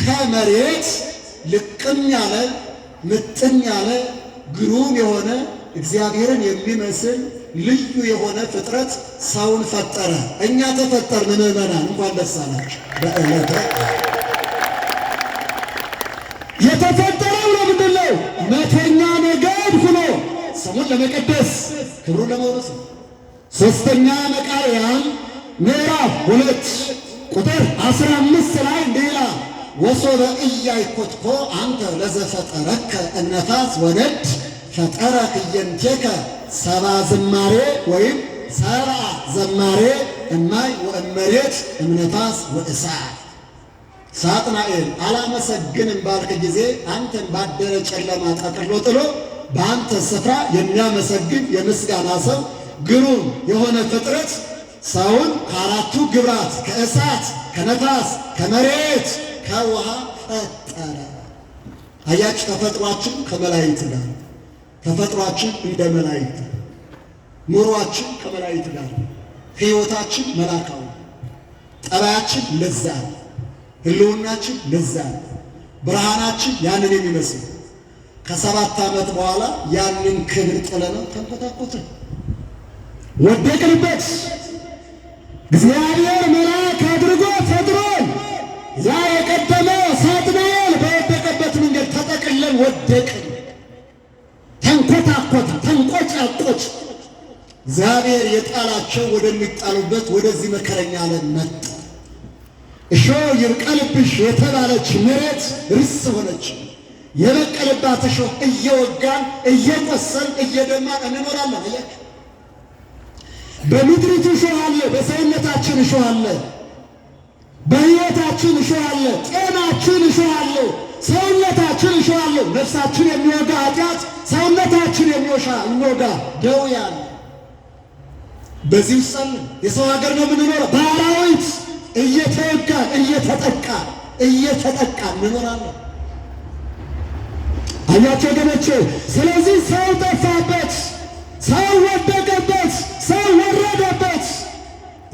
ከመሬት ልቅም ያለ ምጥን ያለ ግሩም የሆነ እግዚአብሔርን የሚመስል ልዩ የሆነ ፍጥረት ሰውን ፈጠረ። እኛ ተፈጠርን ምዕመናን፣ እንኳን ደስ አላችሁ። በዕለተ የተፈጠረው ለምንድን ነው? 100ኛ ነገድ ሆኖ ስሙን ለመቀደስ ክብሩን ለመውረስ ነው። ሦስተኛ መቃርያን ምዕራፍ 2 ቁጥር 15 ላይ እንዲህ ይላል፣ ወሶበ ኢያእኮትኮ አንተ ለዘፈጠረከ እነፋስ ወነድ ፈጠረ ክየንቴከ 70 ዝማሬ ወይም 70 ዘማሬ እማይ ወእመሬት እምነፋስ ወእሳት። ሳጥናኤል አላመሰግንም ባልክ ጊዜ አንተን ባደረ ጨለማ ጠቅልሎ ጥሎ በአንተ ስፍራ የሚያመሰግን የምስጋና ሰው ግሩም የሆነ ፍጥረት ሰውን ከአራቱ ግብራት ከእሳት፣ ከነፋስ፣ ከመሬት፣ ከውሃ ፈጠረ። አያችሁ፣ ተፈጥሯችን ከመላእክት ጋር፣ ተፈጥሯችን እንደ መላእክት፣ ኑሯችን ከመላእክት ጋር፣ ሕይወታችን መላካዊ፣ ጠባያችን ለዛ ነው። ህልውናችን ለዛ ነው። ብርሃናችን ያንን የሚመስል ከ7 ዓመት በኋላ ያንን ክብር ጥለነው ተንኮታኮትን፣ ወደቅንበት። እግዚአብሔር መልአክ አድርጎ ፈጥሮን ያ የቀደመው ሳጥናኤል በወደቀበት መንገድ ተጠቅለን ወደቅን። ተንኮታኮት፣ ተንቆጫቆች። እግዚአብሔር የጣላቸው ወደሚጣሉበት ወደዚህ መከረኛ ዓለም መጣ። እሾህ ይብቀልብሽ የተባለች መሬት ርስ ሆነች። የበቀለባት እሾህ እየወጋን እየቆሰል እየደማን እንኖራለን። አያችሁ፣ በምድሪቱ እሾህ አለ፣ በሰውነታችን እሾህ አለ፣ በሕይወታችን እሾህ አለ፣ ጤናችን እሾህ አለ፣ ሰውነታችን እሾህ አለ። ነፍሳችን የሚወጋ ኃጢአት፣ ሰውነታችን የሚወጋ ደዌ አለ። በዚህ ውስጥ አለ። የሰው ሀገር ነው የምንኖረው። በአራዊት እየተወጋ እየተጠቃ እንኖራለን። አያቸው ወገኖቼ። ስለዚህ ሰው ጠፋበት፣ ሰው ወደቀበት፣ ሰው ወረደበት።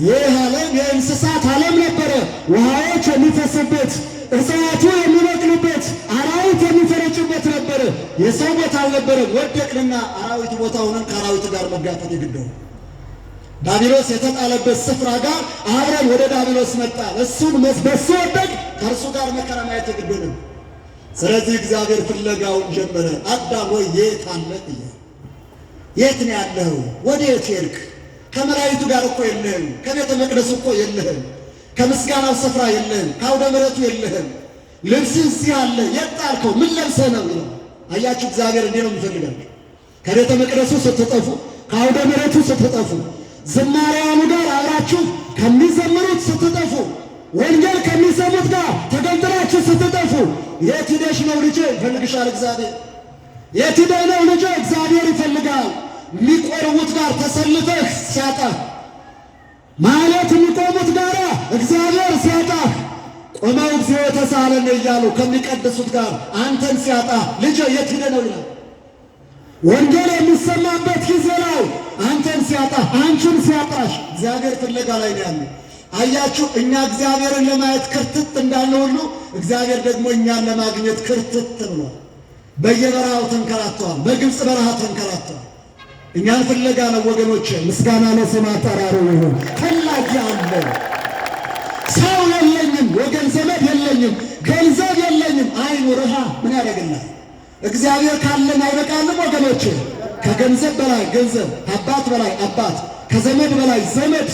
ይህ ዓለም የእንስሳት ዓለም ነበረ። ውሃዎች የሚፈስበት፣ እጽዋቱ የሚበቅሉበት፣ አራዊት የሚፈረጩበት ነበረ። የሰው ቦታ አልነበረም። ወደቅንና አራዊት ቦታ ሆነን ከአራዊት ጋር መጋፈጥ የግድ ሆነ። ዳቢሎስ የተጣለበት ስፍራ ጋር አብረን ወደ ዳቢሎስ መጣን። እሱን በሱ ወደቅ፣ ከእርሱ ጋር መከራ ማየት የግድ ሆነ። ስለዚህ እግዚአብሔር ፍለጋውን ጀመረ። አዳም ሆይ የት አለህ? የት ነው ያለኸው? ወዴት ሄድክ? ከመላእክቱ ጋር እኮ የለህም። ከቤተ መቅደሱ እኮ የለህም። ከምስጋናው ስፍራ የለህም። ከአውደ ምሕረቱ የለህም። ልብስህ እዚህ አለ። የት ጣልከው? ምን ለብሰህ ነው ይለው። አያችሁ፣ እግዚአብሔር እንዲህ ነው የሚፈልጋችሁ። ከቤተ መቅደሱ ስትጠፉ፣ ከአውደ ምሕረቱ ስትጠፉ፣ ዝማሬያኑ ጋር አብራችሁ ከሚዘምሩት ስትጠፉ፣ ወንጌል ከሚሰሙት ጋር ተገንጥላችሁ ስትጠፉ፣ የት ሄደሽ ነው ልጄ? ይፈልግሻል እግዚአብሔር። የት ሄደህ ነው ልጄ? እግዚአብሔር ይፈልጋል። የሚቆርቡት ጋር ተሰልፈህ ሲያጣህ፣ ማለት የሚቆሙት ጋር እግዚአብሔር ሲያጣህ፣ ቆመው እግዚኦ ተሳለን እያሉ ከሚቀድሱት ጋር አንተን ሲያጣህ፣ ልጄ የት ሄደህ ነው ይላል። ወንጌል የሚሰማበት ጊዜ ላይ አንተን ሲያጣህ፣ አንቺን ሲያጣሽ እግዚአብሔር ፍለጋ ላይ ነው ያለው። አያችሁ፣ እኛ እግዚአብሔርን ለማየት ክርትት እንዳለ ሁሉ እግዚአብሔር ደግሞ እኛን ለማግኘት ክርትት ብሏል። በየበረሃው ተንከራተዋል። በግብፅ በረሃ ተንከራተዋል። እኛን ፍለጋ ነው ወገኖች። ምስጋና ለስም አጠራሩ ይሁን። ፈላጊ አለ። ሰው የለኝም ወገን፣ ዘመድ የለኝም፣ ገንዘብ የለኝም አይኑርሃ። ምን ያደርግልሃል? እግዚአብሔር ካለን አይበቃንም ወገኖች? ከገንዘብ በላይ ገንዘብ፣ ከአባት በላይ አባት፣ ከዘመድ በላይ ዘመድ።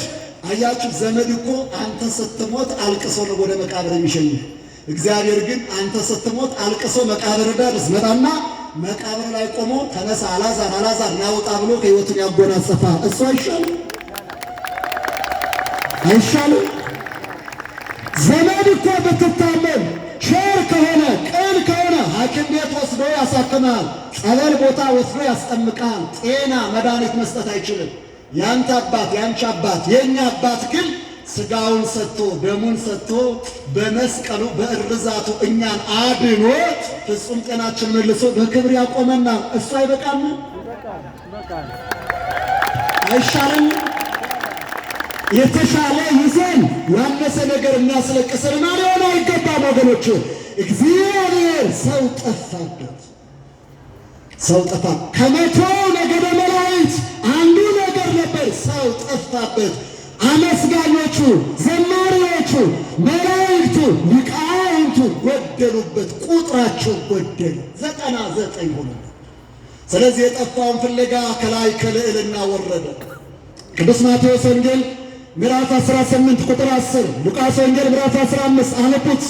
አያችሁ፣ ዘመድ እኮ አንተ ስትሞት አልቅሶ ነው ወደ መቃብር የሚሸኝህ። እግዚአብሔር ግን አንተ ስትሞት አልቅሶ መቃብር ድረስ መጣና መቃብር ላይ ቆሞ ተነሳ አልዓዛር አልዓዛር ናውጣ ብሎ ከሕይወቱን ያጎናጸፋ እሱ አይሻልም? አይሻልም? ዘመድ እኮ ብትታመም ቸር ከሆነ ቅን ከሆነ ሐኪም ቤት ወስዶ ያሳክማል። ጸበል ቦታ ወስዶ ያስጠምቃል። ጤና መድኃኒት መስጠት አይችልም። ያንተ አባት ያንቺ አባት የኛ አባት ግን ሥጋውን ሰጥቶ ደሙን ሰጥቶ በመስቀሉ በእርዛቱ እኛን አድኖ ፍጹም ጤናችን መልሶ በክብር ያቆመና እሱ አይበቃም? አይሻልም? የተሻለ ይዘን ያነሰ ነገር የሚያስለቅሰንና ሊሆን አይገባም ወገኖች። እግዚአብሔር ሰው ጠፋበት። ሰው ጠፋ። ከመቶ ነገደ መላእክት አንዱ ነገር ነበር፣ ሰው ጠፋበት። አመስጋኞቹ፣ ዘማሪዎቹ፣ መላእክቱ፣ ሊቃውንቱ ጎደሉበት። ቁጥራቸው ጎደሉ፣ 99 ሆኑ። ስለዚህ የጠፋውን ፍለጋ ከላይ ከልዕልና ወረደ። ቅዱስ ማቴዎስ ወንጌል ምዕራፍ 18 ቁጥር 10፣ ሉቃስ ወንጌል ምዕራፍ 15 አነቡት።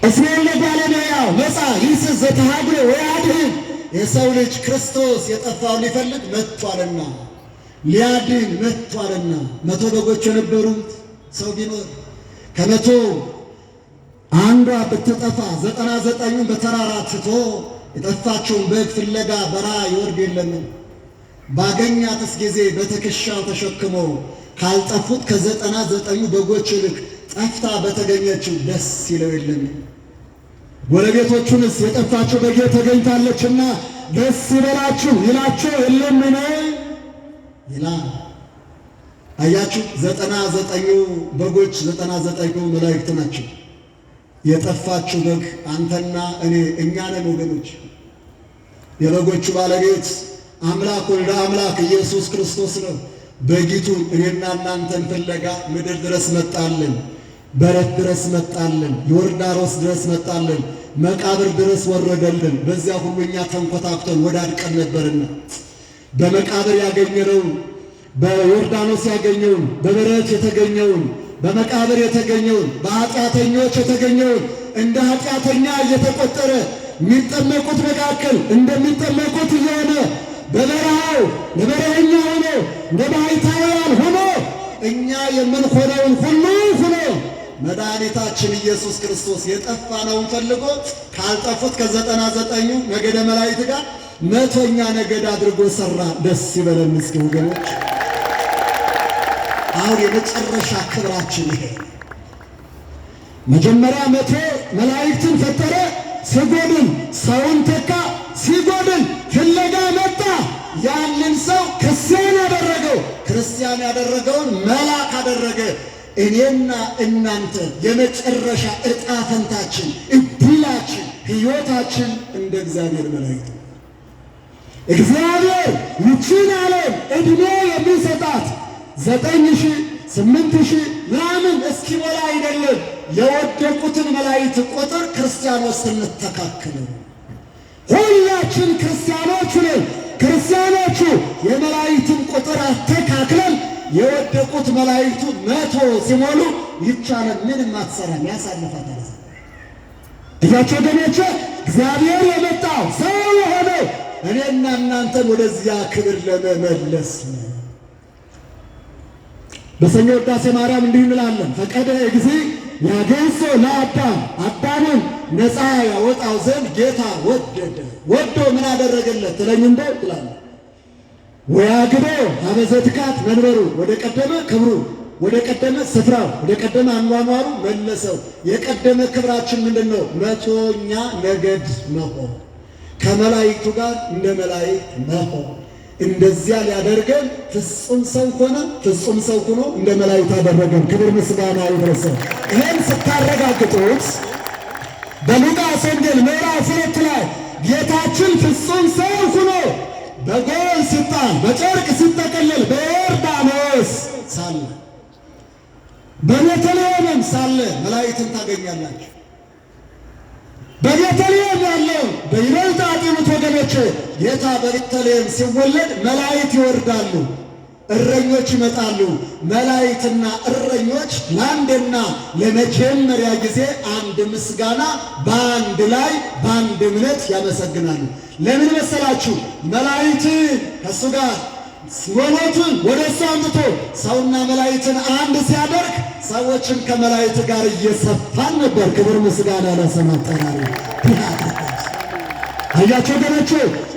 እስራኤል ለባለሙያው መጻ ይስዝ ዘተሃግሮ ወያድኅን። የሰው ልጅ ክርስቶስ የጠፋውን ሊፈልግ መጥቷልና ሊያድን መጥቷልና። 100 በጎች የነበሩት ሰው ቢኖር ከ100 አንዷ ብትጠፋ 99ን በተራራ ትቶ የጠፋችውን በግ ፍለጋ በረሃ ይወርድ የለምን? ባገኛትስ ጊዜ በትከሻው ተሸክሞ ካልጠፉት ከ99 በጎች ይልቅ ጠፍታ በተገኘችው ደስ ይለው የለምን? ጎረቤቶቹንስ የጠፋችው በጌ ተገኝታለችና ደስ ይበላችሁ ይላቸው የለምን? ይላል። አያችሁ 99 በጎች 99 መላእክት ናቸው። የጠፋችው በግ አንተና እኛ ነን ወገኖች። የበጎቹ ባለቤት አምላክ ወልደ አምላክ ኢየሱስ ክርስቶስ ነው። በጊቱን እኔና እናንተን ፍለጋ ምድር ድረስ መጣልን፣ በረት ድረስ መጣልን፣ ዮርዳኖስ ድረስ መጣልን፣ መቃብር ድረስ ወረደልን። በዚያ ሁሉ እኛ ተንኮታኩተን ወዳድቀን ነበርና በመቃብር ያገኘነውን፣ በዮርዳኖስ ያገኘውን፣ በበረት የተገኘውን፣ በመቃብር የተገኘውን፣ በኃጢአተኞች የተገኘውን እንደ ኃጢአተኛ እየተቆጠረ የሚጠመቁት መካከል እንደሚጠመቁት እየሆነ በበረሃው ለበረሃኛ ሆኖ ለባሕታውያን ሆኖ እኛ የምንሆነውን ሁሉ ሆኖ መድኃኒታችን ኢየሱስ ክርስቶስ የጠፋነውን ፈልጎ ካልጠፉት ከ99 ነገደ መላእክት ጋር 100ኛ ነገድ አድርጎ ሰራ። ደስ ይበለን እስኪ ወገኖች። አሁን የመጨረሻ ክብራችን ይሄ መጀመሪያ 100 መላእክትን ፈጠረ። ሲጎድል ሰውን ተካ። ሲጎድል ፍለጋ መጣ። ያንን ሰው ክርስቲያን ያደረገው፣ ክርስቲያን ያደረገውን መልአክ አደረገ። እኔና እናንተ የመጨረሻ ዕጣ ፈንታችን፣ እድላችን፣ ሕይወታችን እንደ እግዚአብሔር መላእክት። እግዚአብሔር ይህችን ዓለም ዕድሜ የሚሰጣት 9,000 8,000 ምናምን እስኪሞላ አይደለም። የወደቁትን መላእክት ቁጥር ክርስቲያኖች ስንተካከል ሁላችን ክርስቲያኖች ነን። ክርስቲያኖቹ የመላእክትን ቁጥር አስተካክለን የወደቁት መላእክቱ 100 ሲሞሉ ይቻላል። ምንም አትሰራም፣ ያሳልፋታል። እያቸው ወገኖቼ እግዚአብሔር የመጣው ሰው የሆነው እኔና እናንተን ወደዚያ ክብር ለመመለስ ነው። በሰኞ ውዳሴ ማርያም እንዲህ እንላለን። ፈቀደ እግዚእ ያገሶ ለአዳም፣ አዳምን ነፃ ያወጣው ዘንድ ጌታ ወደደ። ወዶ ምን አደረገለት ትለኝ እንደ ትላለህ። ወያግዶ አበዘትካት መንበሩ፣ ወደ ቀደመ ክብሩ፣ ወደ ቀደመ ስፍራው፣ ወደ ቀደመ አኗኗሩ መለሰው። የቀደመ ክብራችን ምንድነው? 100ኛ ነገድ መሆን፣ ከመላእክቱ ጋር እንደ መላእክት መሆን። እንደዚያ ሊያደርገን ፍጹም ሰው ሆነ። ፍጹም ሰው ሆኖ እንደ መላእክት አደረገን። ክብር ምስጋና ይድረሰው። ይህን ስታረጋግጡት በሉቃስ ወንጌል ምዕራፍ 2 ላይ ጌታችን ፍጹም ሰው ሆኖ በጎል ሲጣል፣ በጨርቅ ሲጠቀለል በዮርዳኖስ ሳለ፣ በቤተልሔምም ሳለ መላእክትን ታገኛላችሁ። በቤተልሔም ያለው በይበልጥ አጢኑት ወገኖቼ። ጌታ በቤተልሔም ሲወለድ መላእክት ይወርዳሉ፣ እረኞች ይመጣሉ። መላእክትና እረኞች ለአንድና ለመጀመሪያ ጊዜ አንድ ምስጋና በአንድ ላይ በአንድ እምነት ያመሰግናሉ። ለምን መሰላችሁ? መላእክት ከእሱ ጋር ሲወሎቱን ወደ እሱ አምጥቶ ሰውና መላእክትን አንድ ሲያደርግ ሰዎችን ከመላእክት ጋር እየሰፋን ነበር። ክብር ምስጋና ለስሙ አጠራሩ። አያቸው ወገኖቼ፣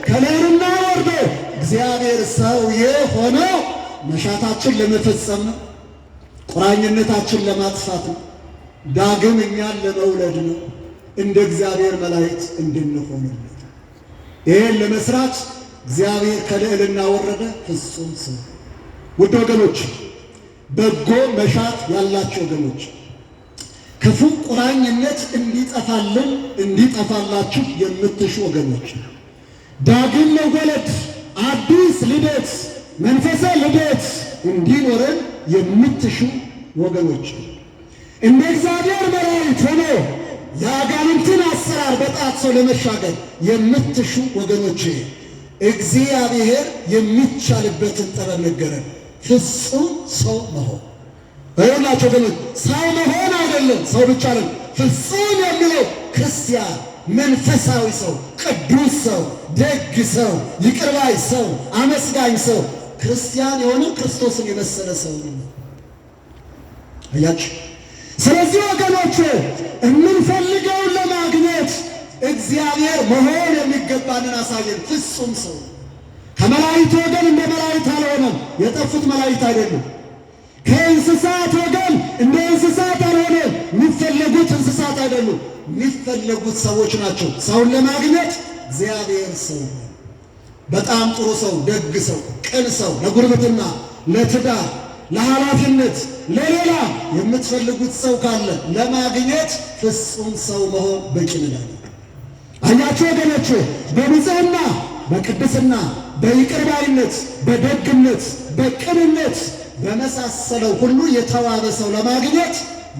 ከሌልና ወርዶ እግዚአብሔር ሰው የሆነው መሻታችን ለመፈጸም ነው። ቁራኝነታችን ለማጥፋት ነው። ዳግም እኛን ለመውለድ ነው። እንደ እግዚአብሔር መላእክት እንድንሆንለት። ይህን ለመስራት እግዚአብሔር ከልዕልና ወረደ፣ ፍጹም ሰው። ውድ ወገኖች፣ በጎ መሻት ያላቸው ወገኖች፣ ክፉ ቁራኝነት እንዲጠፋልን እንዲጠፋላችሁ የምትሹ ወገኖች፣ ዳግም መወለድ፣ አዲስ ልደት፣ መንፈሰ ልደት እንዲኖረን የምትሹ ወገኖች፣ እንደ እግዚአብሔር መላእክት ሆኖ የአጋንንትን አሰራር በጣት ሰው ለመሻገር የምትሹ ወገኖች፣ እግዚአብሔር የሚቻልበትን ጥበብ ነገረን። ፍጹም ሰው መሆን ይሁላችሁ ወገኖች። ሰው መሆን አይደለም ሰው ብቻ ነው። ፍጹም የሚለው ክርስቲያን፣ መንፈሳዊ ሰው፣ ቅዱስ ሰው፣ ደግ ሰው፣ ይቅር ባይ ሰው፣ አመስጋኝ ሰው። ክርስቲያን የሆነ ክርስቶስን የመሰለ ሰው ነው። አያችሁ። ስለዚህ ወገኖች የምንፈልገውን ለማግኘት እግዚአብሔር መሆን የሚገባንን አሳየን። ፍጹም ሰው ከመላእክት ወገን እንደ መላእክት አልሆነም። የጠፉት መላእክት አይደሉም። ከእንስሳት ወገን እንደ እንስሳት አልሆነም። የሚፈለጉት እንስሳት አይደሉም። የሚፈለጉት ሰዎች ናቸው። ሰውን ለማግኘት እግዚአብሔር ሰው፣ በጣም ጥሩ ሰው፣ ደግ ሰው፣ ቅን ሰው፣ ለጉርብትና፣ ለትዳር፣ ለኃላፊነት ለሌላ የምትፈልጉት ሰው ካለ ለማግኘት ፍጹም ሰው መሆን በቂ ነው። አያችሁ ወገኖቼ፣ በንጽሕና በቅድስና በይቅር ባይነት በደግነት በቅንነት በመሳሰለው ሁሉ የተዋበ ሰው ለማግኘት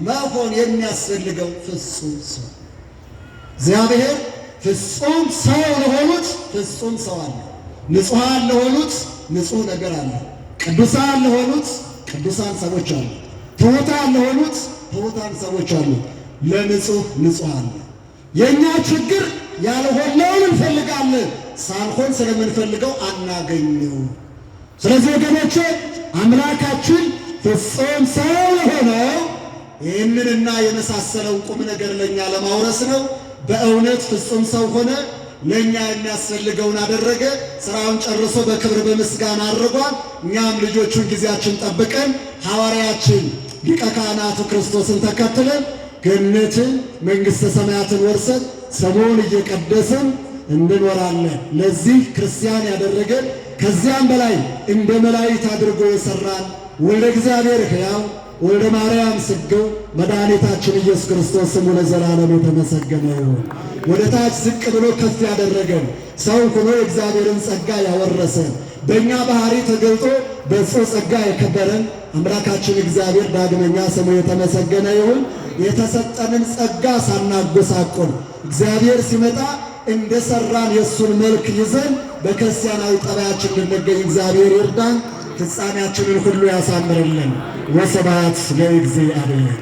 መሆን የሚያስፈልገው ፍጹም ሰው። እግዚአብሔር ፍጹም ሰው ለሆኑት ፍጹም ሰው አለ። ንጹሐን ለሆኑት ንጹሕ ነገር አለ። ቅዱሳን ለሆኑት ቅዱሳን ሰዎች አሉ። ትሑታን ለሆኑት ትሑታን ሰዎች አሉ። ለንጹሕ ንጹሕ አለ። የእኛ ችግር ያልሆነውን እንፈልጋለን፣ ሳልሆን ስለምንፈልገው አናገኘው። ስለዚህ ወገኖቼ አምላካችን ፍጹም ሰው የሆነው ይህንንና የመሳሰለው ቁም ነገር ለእኛ ለማውረስ ነው። በእውነት ፍጹም ሰው ሆነ፣ ለእኛ የሚያስፈልገውን አደረገ፣ ሥራውን ጨርሶ በክብር በምስጋና አድርጓል። እኛም ልጆቹን ጊዜያችን ጠብቀን ሐዋርያችን ሊቀ ካህናቱ ክርስቶስን ተከትለን ገነትን መንግሥተ ሰማያትን ወርሰን ስሙን እየቀደስን እንኖራለን። ለዚህ ክርስቲያን ያደረገን ከዚያም በላይ እንደ መላእክት አድርጎ የሠራን ወልደ እግዚአብሔር ሕያው ወልደ ማርያም ስግው መድኃኒታችን ኢየሱስ ክርስቶስ ስሙ ለዘላለም የተመሰገነ ይሁን። ወደ ታች ዝቅ ብሎ ከፍ ያደረገን ሰው ሆኖ የእግዚአብሔርን ጸጋ ያወረሰን በእኛ ባህሪ ተገልጦ በእሱ ጸጋ የከበረን አምላካችን እግዚአብሔር ዳግመኛ ስሙ የተመሰገነ ይሁን። የተሰጠንን ጸጋ ሳናጎሳቆል እግዚአብሔር ሲመጣ እንደ ሠራን የእሱን መልክ ይዘን በክርስቲያናዊ ጠባያችን ልንገኝ እግዚአብሔር ይርዳን። ፍጻሜያችንን ሁሉ ያሳምርልን። ወስብሐት ለእግዚአብሔር።